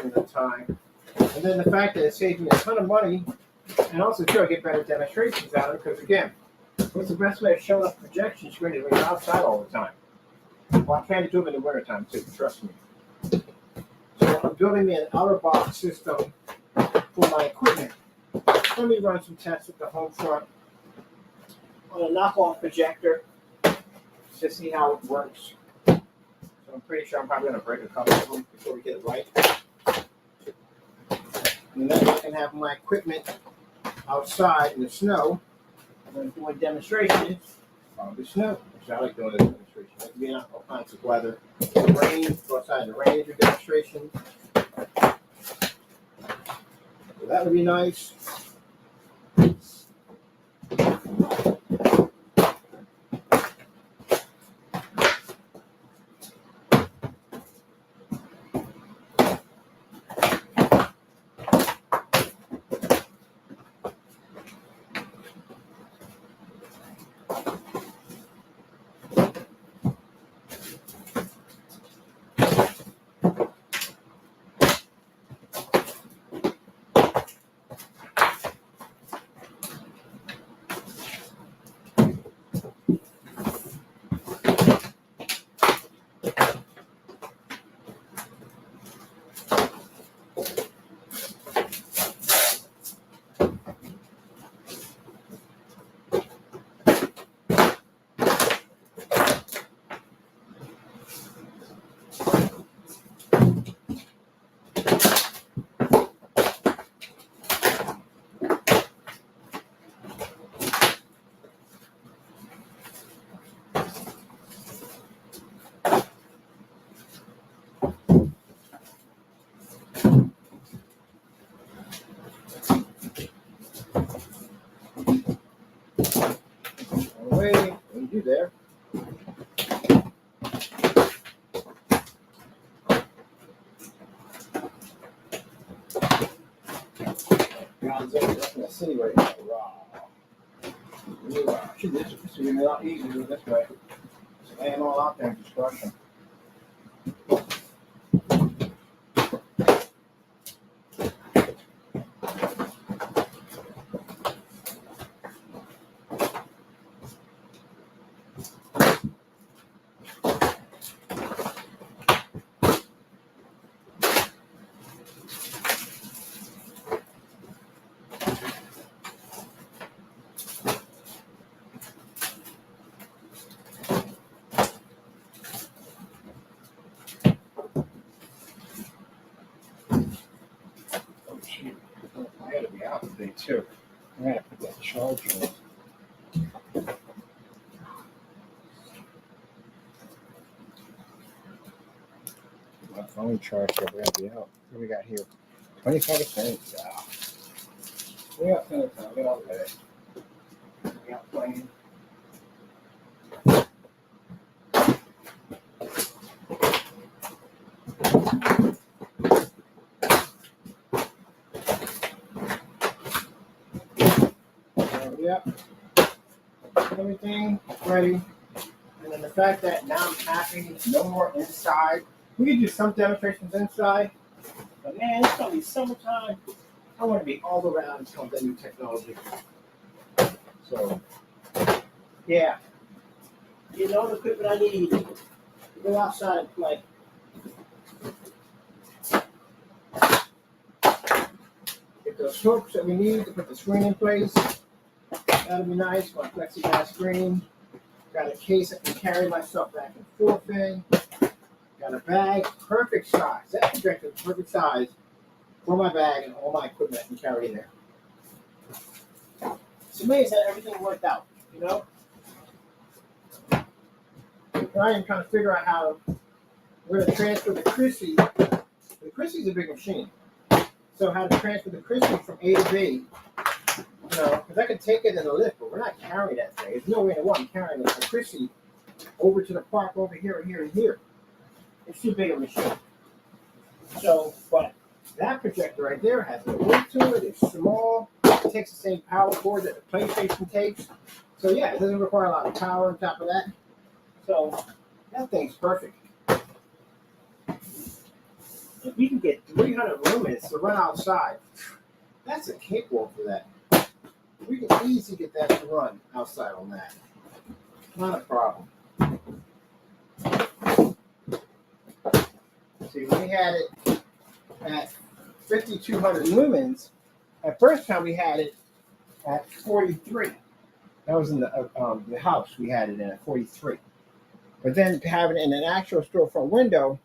The time. And then the fact that it saves me a ton of money, and also too, I get better demonstrations out of it, because again, what's the best way of showing up projection screen when you're outside all the time? Well, I'm trying to do them in the wintertime too, trust me. So I'm building me an outer box system for my equipment. Let me run some tests at the home front on a knockoff projector to see how it works. So I'm pretty sure I'm probably going to break a couple of them before we get it right. And then I can have my equipment outside in the snow. When I'm doing demonstrations on the snow. Which I like doing the demonstrations. I can be in all kinds of weather. Rain, go outside in the rain, do demonstrations. So that would be nice. you there. Ground's up in the city right now. Wow. This should be a lot easier this way. Just lay them all out there and just crush them. I gotta be out today too. I gotta put that charger on. My phone charger, we gotta be out. What do we got here? 25%. Wow. We got plenty of time. Get out there. We got plenty. Yep. Everything ready. And then the fact that now I'm happy, no more inside. We can do some demonstrations inside. But man, it's gonna be summertime. I want to be all around some of that new technology. So yeah. You know the equipment I need. Go outside and play. Get those hooks that we need to put the screen in place. That'll be nice. My plexiglass screen. Got a case I can carry myself back and forth in. Got a bag, perfect size. That projector is perfect size for my bag and all my equipment I can carry in there. It's amazing that everything worked out, you know? I am trying to figure out how we're going to transfer the Chrissy. The Chrissy's a big machine. So how to transfer the Chrissy from A to B. You know, because I can take it in a lift, but we're not carrying that thing. There's no way in the world I'm carrying a Chrissy over to the park over here and here and here. It's too big a machine. So, but that projector right there has no weight to it. It's small. It takes the same power cord that the PlayStation takes. So yeah, it doesn't require a lot of power on top of that. So that thing's perfect. If we can get 300 lumens to run outside, that's a cakewalk for that. We can easily get that to run outside on that. Not a problem. See, we had it at 5,200 lumens. At first time we had it at 43. That was in the house. We had it in at 43. But then having it in an actual storefront window,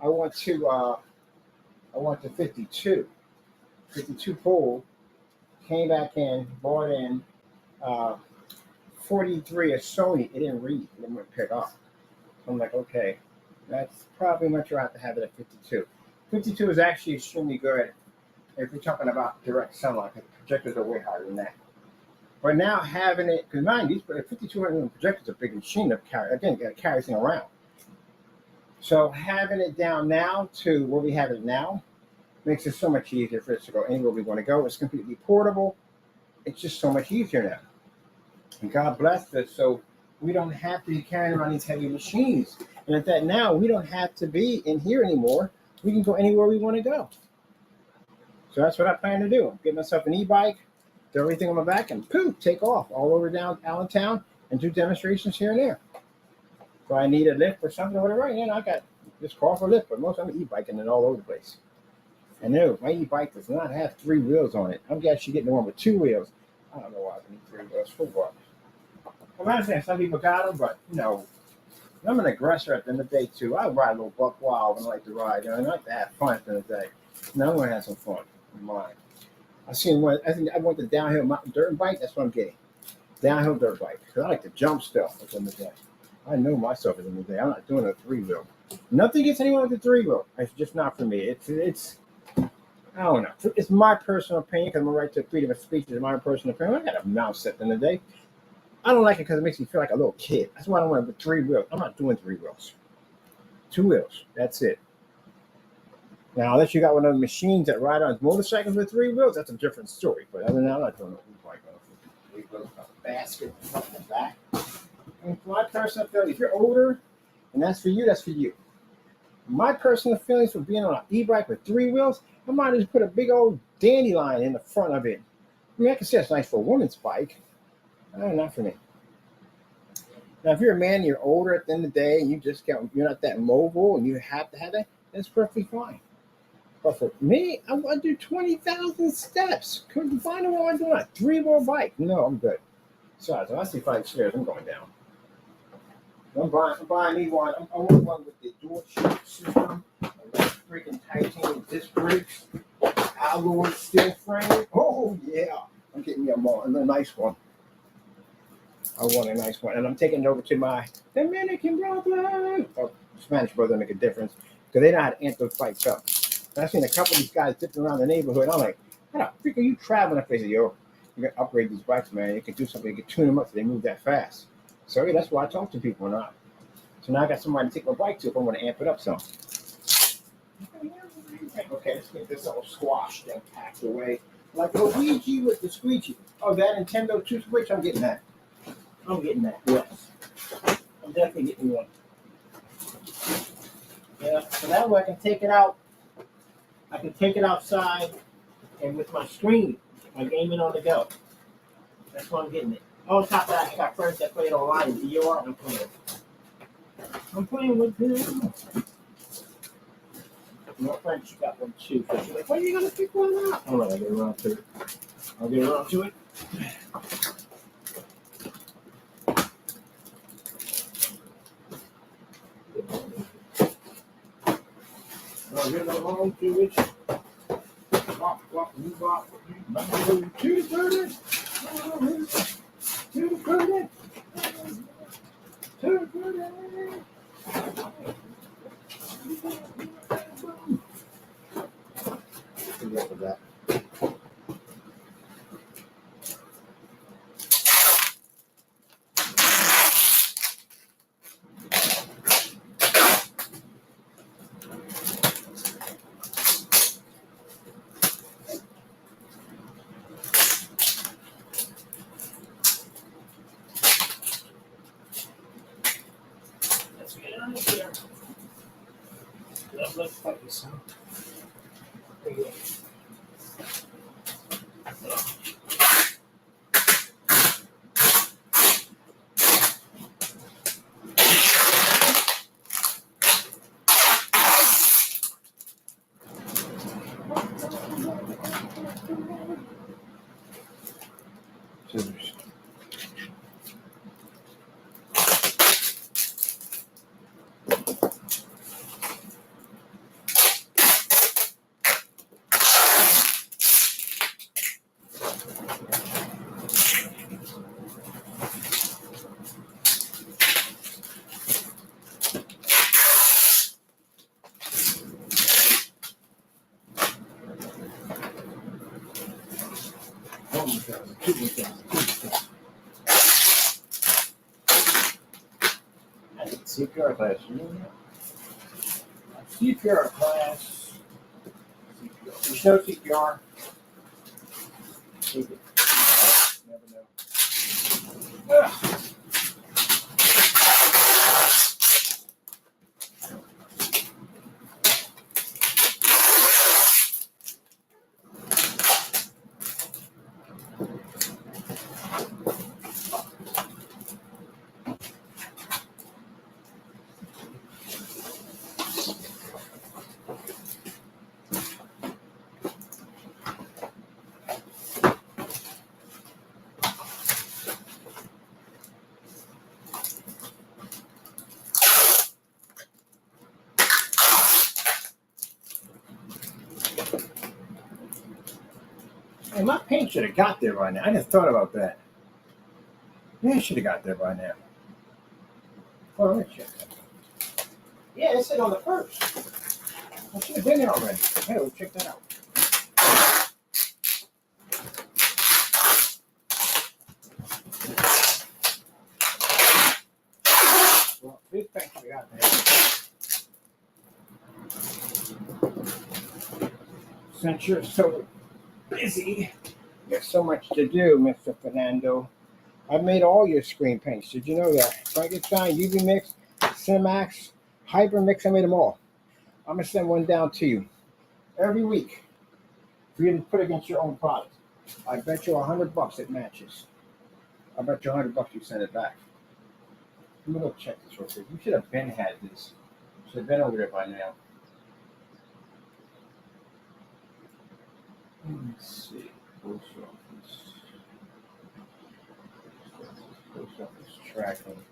I went to 52. 52 pole. Came back in, bought in 43 of Sony. It didn't read. It didn't pick up. So I'm like, okay, that's probably much you'll have to have it at 52. 52 is actually extremely good if you're talking about direct sunlight. The projectors are way higher than that. But now having it, because mind these 5,200 projectors are a big machine to carry. Again, you got to carry things around. So having it down now to where we have it now makes it so much easier for us to go anywhere we want to go. It's completely portable. It's just so much easier now. And God bless us, so we don't have to be carrying around these heavy machines. And at that now, we don't have to be in here anymore. We can go anywhere we want to go. So that's what I plan to do. Get myself an e-bike, throw everything on my back, and poof, take off all over down Allentown and do demonstrations here and there. So I need a lift or something or whatever. You know, I got this car for a lift, but most of them e-biking it all over the place. And no, my e-bike does not have 3 wheels on it. I'm actually getting the one with 2 wheels. I don't know why I need 3 wheels. For what? I understand some people got them, but you know, I'm an aggressor at the end of the day too. I ride a little buck wild and I like to ride. You know, I like to have fun at the end of the day. Now I'm gonna have some fun in mine. I seen one. I think I want the downhill mountain dirt bike. That's what I'm getting. Downhill dirt bike. Because I like to jump still at the end of the day. I know myself at the end of the day. I'm not doing a 3-wheel. Nothing against anyone with a 3-wheel. It's just not for me. It's I don't know. It's my personal opinion because I'm right to freedom of speech. It's my personal opinion. I got a mouse at the end of the day. I don't like it because it makes me feel like a little kid. That's why I don't want to put 3 wheels. I'm not doing 3 wheels. 2 wheels. That's it. Now, unless you got one of the machines that ride on motorcycles with 3 wheels, that's a different story. But other than that, I'm not doing no e-bike with 3 wheels. Got a basket in the back. And my personal feeling, if you're older, and that's for you, that's for you. My personal feelings for being on an e-bike with 3 wheels, I might just put a big old dandelion in the front of it. I mean, I can say it's nice for a woman's bike. Not for me. Now, if you're a man, you're older at the end of the day, and you're not that mobile, and you have to have that, that's perfectly fine. But for me, I want to do 20,000 steps. Couldn't find out what I'm doing. A 3-wheel bike. No, I'm good. So if I see 5 stairs, I'm going down. I'm buying me one. I want one with the door shift system, freaking titanium disc brakes, alloy steel frame. Oh yeah, I'm getting me a nice one. I want a nice one, and I'm taking it over to my Dominican brother. Oh, Spanish brother make a difference because they know how to amp those bikes up. And I've seen a couple of these guys dipping around the neighborhood. I'm like, how the freak are you traveling? I say, yo, you can upgrade these bikes, man. You can do something. You can tune them up so they move that fast. So yeah, that's why I talk to people now. So now I got somebody to take my bike to if I want to amp it up some. Okay, let's get this all squashed and packed away. Like Luigi with the squeegee. Oh, that Nintendo 2 Switch, I'm getting that. Yes. I'm definitely getting one. Yeah, so that way I can take it out. I can take it outside and with my screen, my gaming on the go. That's why I'm getting it. On top of that, I got friends that play it online. VR, I'm playing with them. My friend, she got one too. So she's like, when are you going to pick one up? I'll get around to it. I'll get along to it. That. Let's get it on here. Let's put this out. There you go. Scissors. CPR class. CPR class. There's no CPR. Never know. Ugh. Hey, my paint should have got there by now. I just thought about that. Yeah, it should have got there by now. Oh, let me check that. Yeah, it said on the first. I should have been there already. Hey, we'll check that out. Since you're so busy, there's so much to do, Mr. Fernando. I've made all your screen paints. Did you know that? Frankenstein, UV Mix, Cinemax, Hyper Mix, I made them all. I'm going to send one down to you every week for you to put against your own product. I bet you $100 it matches. I bet you $100 you send it back. Let me go check this real quick. You should have been had this. Should have been over there by now. Let's see. Post office tracking.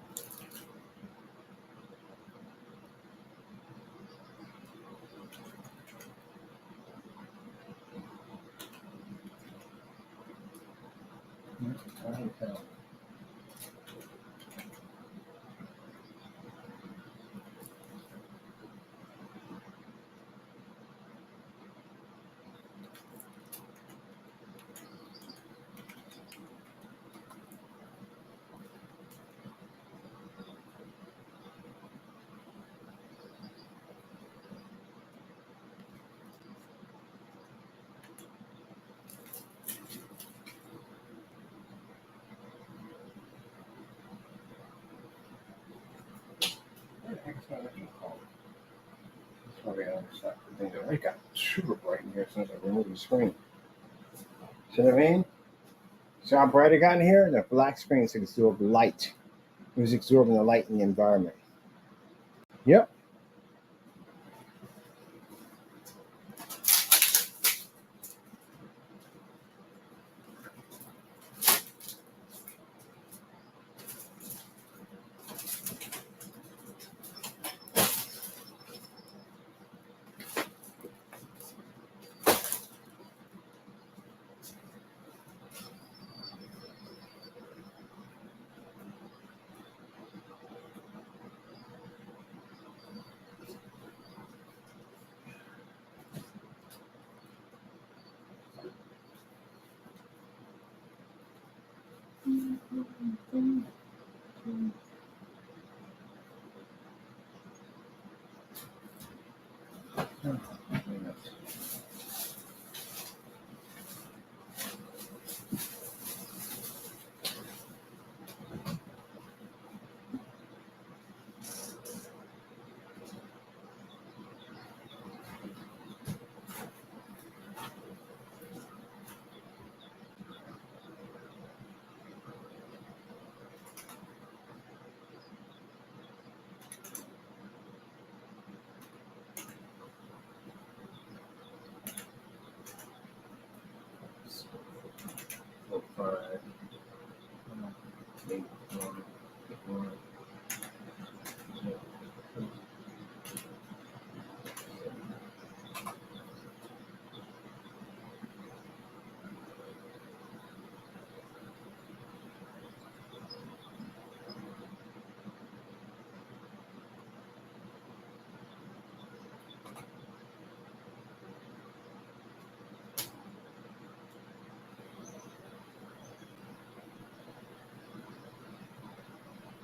Allentown. Where the heck is my electric call? That's probably on the side. The thing that got super bright in here since I removed the screen. See what I mean? See how bright it got in here? The black screen is absorbing light. It was absorbing the light in the environment. Yep.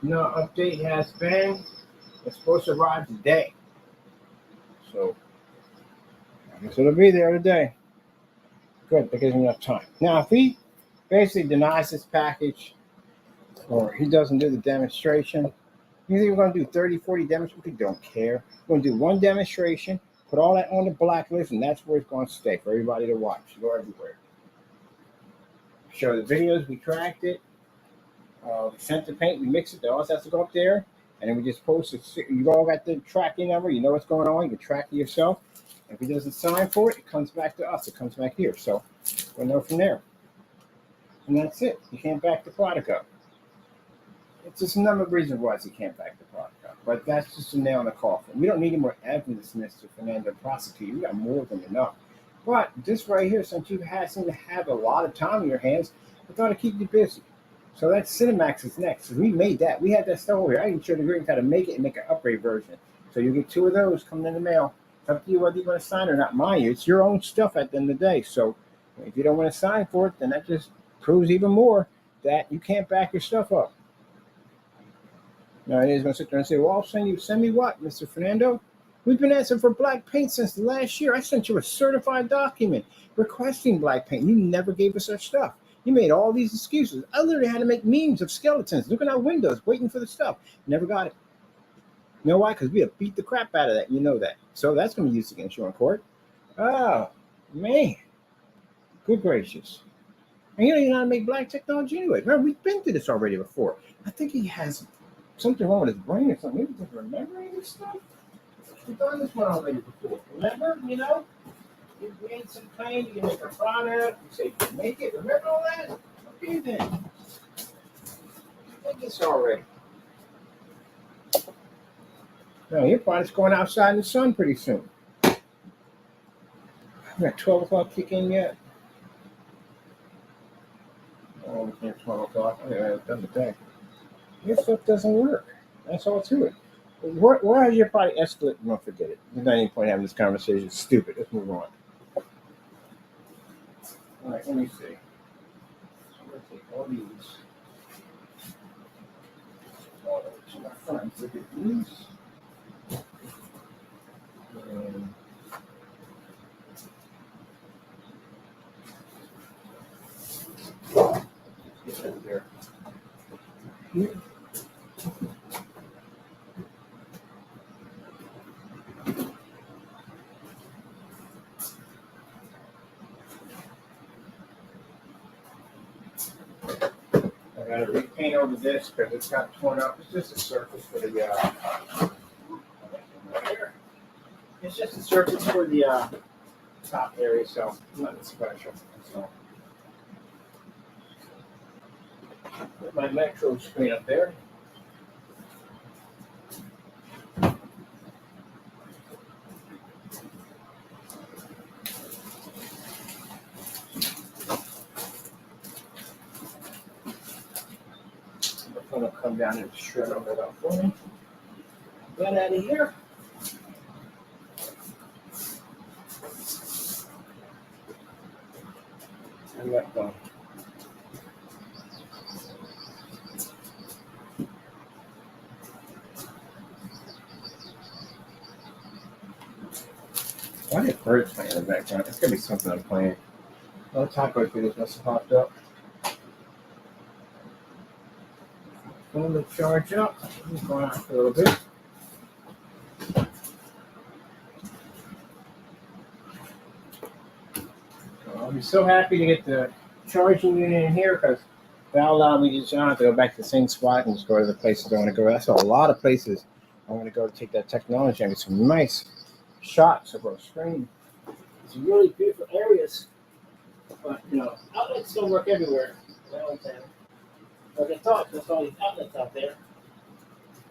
No update has been. It's supposed to arrive today. So I guess it'll be there today. Good, that gives me enough time. Now, if he basically denies this package or he doesn't do the demonstration, you think we're going to do 30, 40 demonstrations? We don't care. We're going to do one demonstration, put all that on the blacklist, and that's where it's going to stay for everybody to watch. Go everywhere. Show the videos, we tracked it. We sent the paint, we mixed it, it all has to go up there, and then we just post it. You all got the tracking number, you know what's going on, you can track it yourself. If he doesn't sign for it, it comes back to us, it comes back here. So we'll know from there. And that's it. You can't back the product up. It's just a number of reasons why you can't back the product up. But that's just a nail in the coffin. We don't need any more evidence, Mr. Fernando, prosecute. We got more than enough. But this right here, since you seem to have a lot of time in your hands, I thought I'd keep you busy. So that Cinemax is next. So we made that. We had that stuff over here. I can show the great how to make it and make an upgrade version. So you get 2 of those coming in the mail. It's up to you whether you want to sign or not. Mind you, it's your own stuff at the end of the day. So if you don't want to sign for it, then that just proves even more that you can't back your stuff up. Now he's going to sit there and say, well, I'll send me what, Mr. Fernando? We've been asking for black paint since the last year. I sent you a certified document requesting black paint. You never gave us such stuff. You made all these excuses. I literally had to make memes of skeletons looking out windows, waiting for the stuff. Never got it. You know why? Because we have beat the crap out of that. You know that. So that's going to be used against you in court. Oh, man. Good gracious. And you don't even know how to make black technology anyway. Remember, we've been through this already before. I think he has something wrong with his brain or something. Maybe he doesn't remember any of this stuff. We've done this one already before. Remember, you know? You made some claim, you can make a product, you say you can make it. Remember all that? Okay then. I did this already. No, your product's going outside in the sun pretty soon. We got 12 o'clock kick in yet? Oh, we can't 12 o'clock. Okay, I've done the day. Your stuff doesn't work. That's all to it. Where has your product escalated? No, forget it. There's not any point having this conversation. It's stupid. Let's move on. All right, let me see. So I'm going to take all these. All to my front. Look at these. And get that there. Here. I got to repaint over this because it's got torn up. It's just a surface for the it's just a surface for the top area, so nothing special. So put my metro screen up there. I'm going to come down and shred all that up for me. Get out of here. And let go. Why did birds play in the background? It's going to be something I'm playing. Oh, taco videos must have popped up. Phone to charge up. I'm going out for a little bit. I'll be so happy to get the charging unit in here because that'll allow me to just not have to go back to the same spot and just go to the places I want to go. That's a lot of places I want to go to take that technology and get some nice shots of our screen. Some really beautiful areas, but you know, outlets don't work everywhere. Allentown. Like I thought, there's all these outlets out there.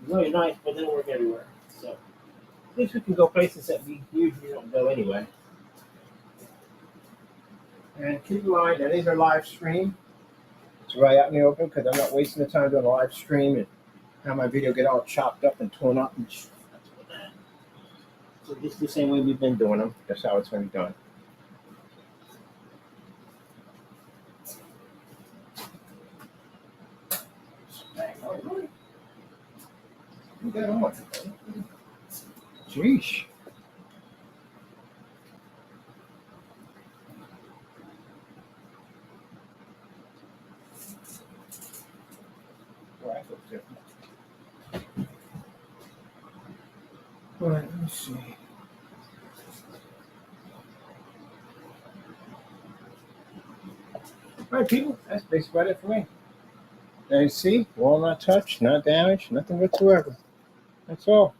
It's really nice, but they don't work everywhere. So at least we can go places that we usually don't go anyway. And keep in mind that these are live stream. It's right out in the open because I'm not wasting the time doing a live stream and have my video get all chopped up and torn up. And so just the same way we've been doing them. That's how it's going to be done. You got on. Jeez. Well, that looks different. All right, let me see. All right, people, that's basically about it for me. Now you see, wall not touched, not damaged, nothing whatsoever. That's all.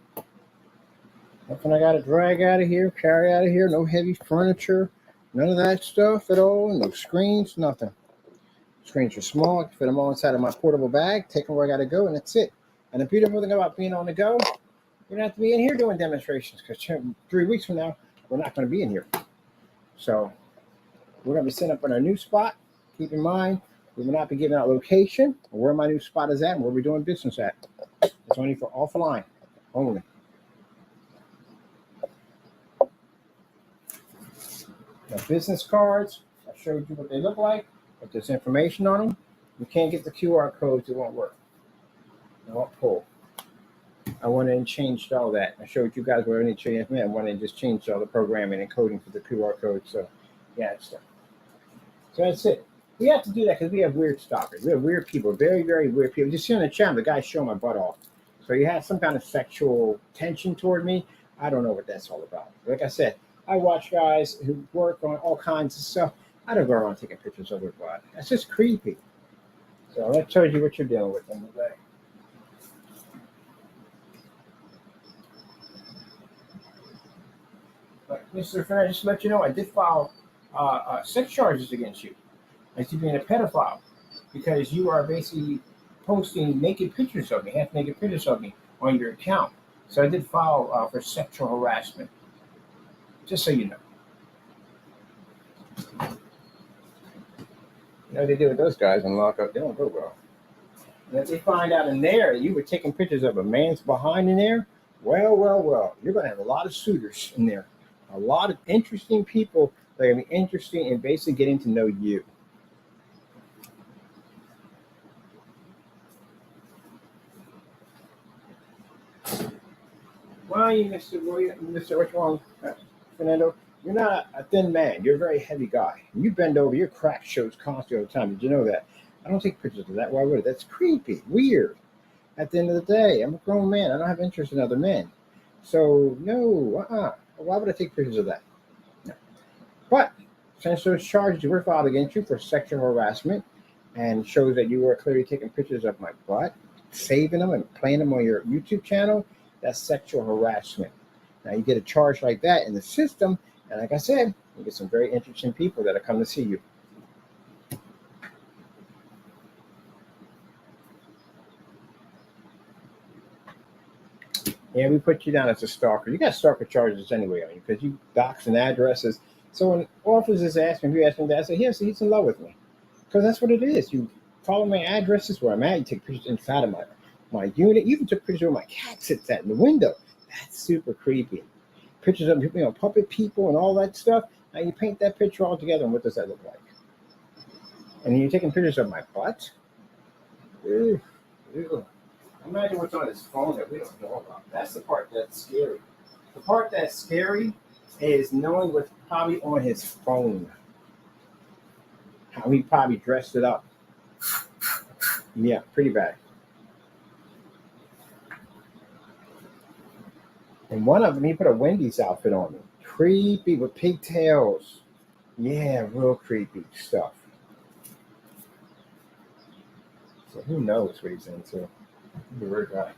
Nothing I got to drag out of here, carry out of here, no heavy furniture, none of that stuff at all, no screens, nothing. Screens are small, I can fit them all inside of my portable bag, take them where I got to go, and that's it. And the beautiful thing about being on the go, we don't have to be in here doing demonstrations because 3 weeks from now, we're not going to be in here. So we're going to be setting up in our new spot. Keep in mind, we will not be giving out location or where my new spot is at and where we're doing business at. It's only for offline only. Now, business cards, I showed you what they look like, but there's information on them. You can't get the QR codes, it won't work. It won't pull. I went in and changed all that. I showed you guys where I need to change. I went in and just changed all the programming and coding for the QR code. So, yeah, so that's it. We have to do that because we have weird stalkers. We have weird people, very, very weird people. Just see on the channel, the guy showing my butt off. So you have some kind of sexual tension toward me. I don't know what that's all about. Like I said, I watch guys who work on all kinds of stuff. I don't go around taking pictures of their butt. That's just creepy. So that shows you what you're dealing with in the day. But Mr. Fernandez, just to let you know, I did file sex charges against you as you being a pedophile because you are basically posting naked pictures of me, half naked pictures of me on your account. So I did file for sexual harassment, just so you know. You know what they do with those guys in lockup? They don't go well. And if they find out in there you were taking pictures of a man's behind in there, well, you're going to have a lot of suitors in there. A lot of interesting people that are going to be interested in basically getting to know you. Well, you, Mr. What's wrong, Fernando? You're not a thin man. You're a very heavy guy. You bend over. Your crack shows constantly all the time. Did you know that? I don't take pictures of that. Why would I? That's creepy, weird. At the end of the day, I'm a grown man. I don't have interest in other men. So, no, why would I take pictures of that? No. But since those charges were filed against you for sexual harassment and shows that you were clearly taking pictures of my butt, saving them and playing them on your YouTube channel, that's sexual harassment. Now you get a charge like that in the system, and like I said, you get some very interesting people that are coming to see you. Yeah, we put you down as a stalker. You got stalker charges anyway on you because you doxing addresses. So when officers ask me, if you ask me that, I say, yes, he's in love with me. Because that's what it is. You follow my addresses where I'm at. You take pictures inside of my unit. You even took pictures where my cat sits at in the window. That's super creepy. Pictures of puppet people and all that stuff. Now you paint that picture all together, and what does that look like? And you're taking pictures of my butt? Ew, ew. Imagine what's on his phone that we don't know about. That's the part that's scary. The part that's scary is knowing what's probably on his phone. How he probably dressed it up. Yeah, pretty bad. And one of them, he put a Wendy's outfit on me. Creepy with pigtails. Yeah, real creepy stuff. So who knows what he's into? He's a weird guy.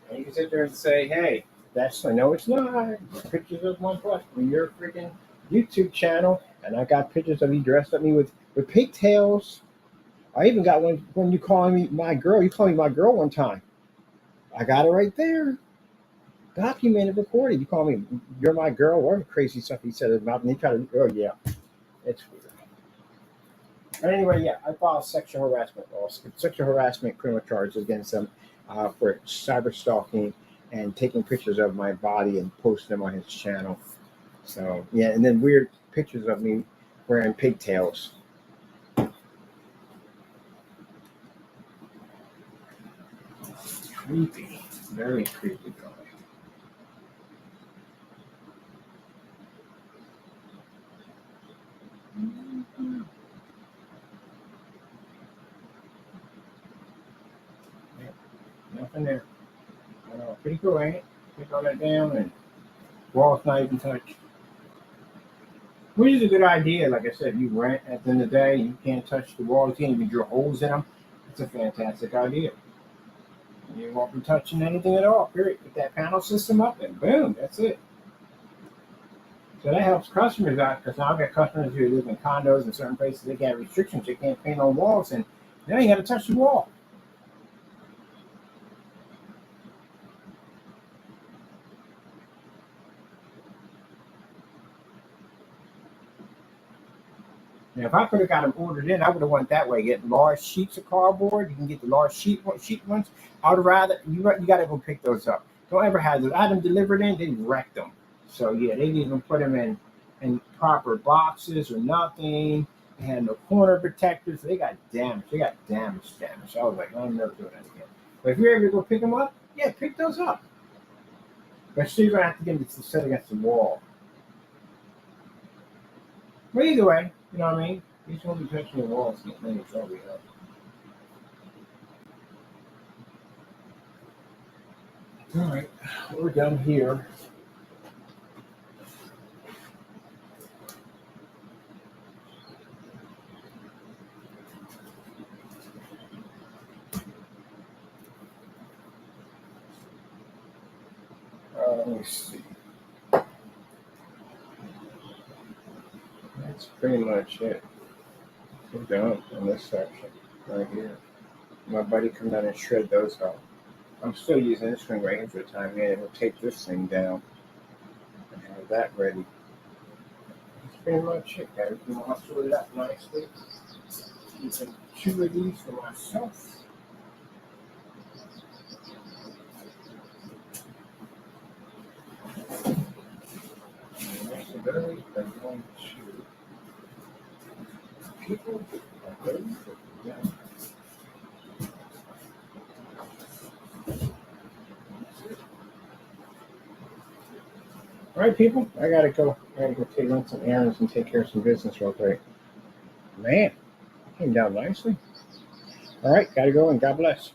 And you can sit there and say, hey, no, it's not. Pictures of my butt from your freaking YouTube channel, and I got pictures of you dressed up me with pigtails. I even got one when you calling me my girl. You called me my girl one time. I got it right there. Documented, recorded. You call me, you're my girl, or crazy stuff he said about me. He tried to, oh yeah, it's weird. But anyway, yeah, I filed sexual harassment criminal charges against him for cyber stalking and taking pictures of my body and posting them on his channel. So yeah, and then weird pictures of me wearing pigtails. Creepy, very creepy guy. Nothing there. Pretty cool, ain't it? Take all that down and wall's not even touched. Which is a good idea. Like I said, you rent at the end of the day, you can't touch the walls, you can't even drill holes in them. It's a fantastic idea. You won't be touching anything at all, period. Put that panel system up and boom, that's it. So that helps customers out because now I've got customers who live in condos in certain places, they got restrictions, they can't paint on walls, and now you got to touch the wall. Now, if I could have got them ordered in, I would have went that way. Get large sheets of cardboard. You can get the large sheet ones. I would rather you got to go pick those up. Don't ever have those. I had them delivered in. They wrecked them. So yeah, they didn't even put them in proper boxes or nothing. They had no corner protectors. They got damaged. Damaged. I was like, I'm never doing that again. But if you're able to go pick them up, yeah, pick those up. But still, you're going to have to get them to set against the wall. But either way, you know what I mean? You just want to be touching the walls and getting any trouble, you know? All right, we're done here. Let me see. That's pretty much it. We're done on this section right here. My buddy come down and shred those out. I'm still using this thing right here for the time being. We'll take this thing down and have that ready. That's pretty much it. Got everything all sorted out nicely. Using 2 of these for myself. Next ability, I'm going to people. Yeah. All right, people. I gotta go. Run some errands and take care of some business real quick. Man, came down nicely. All right, gotta go and God bless.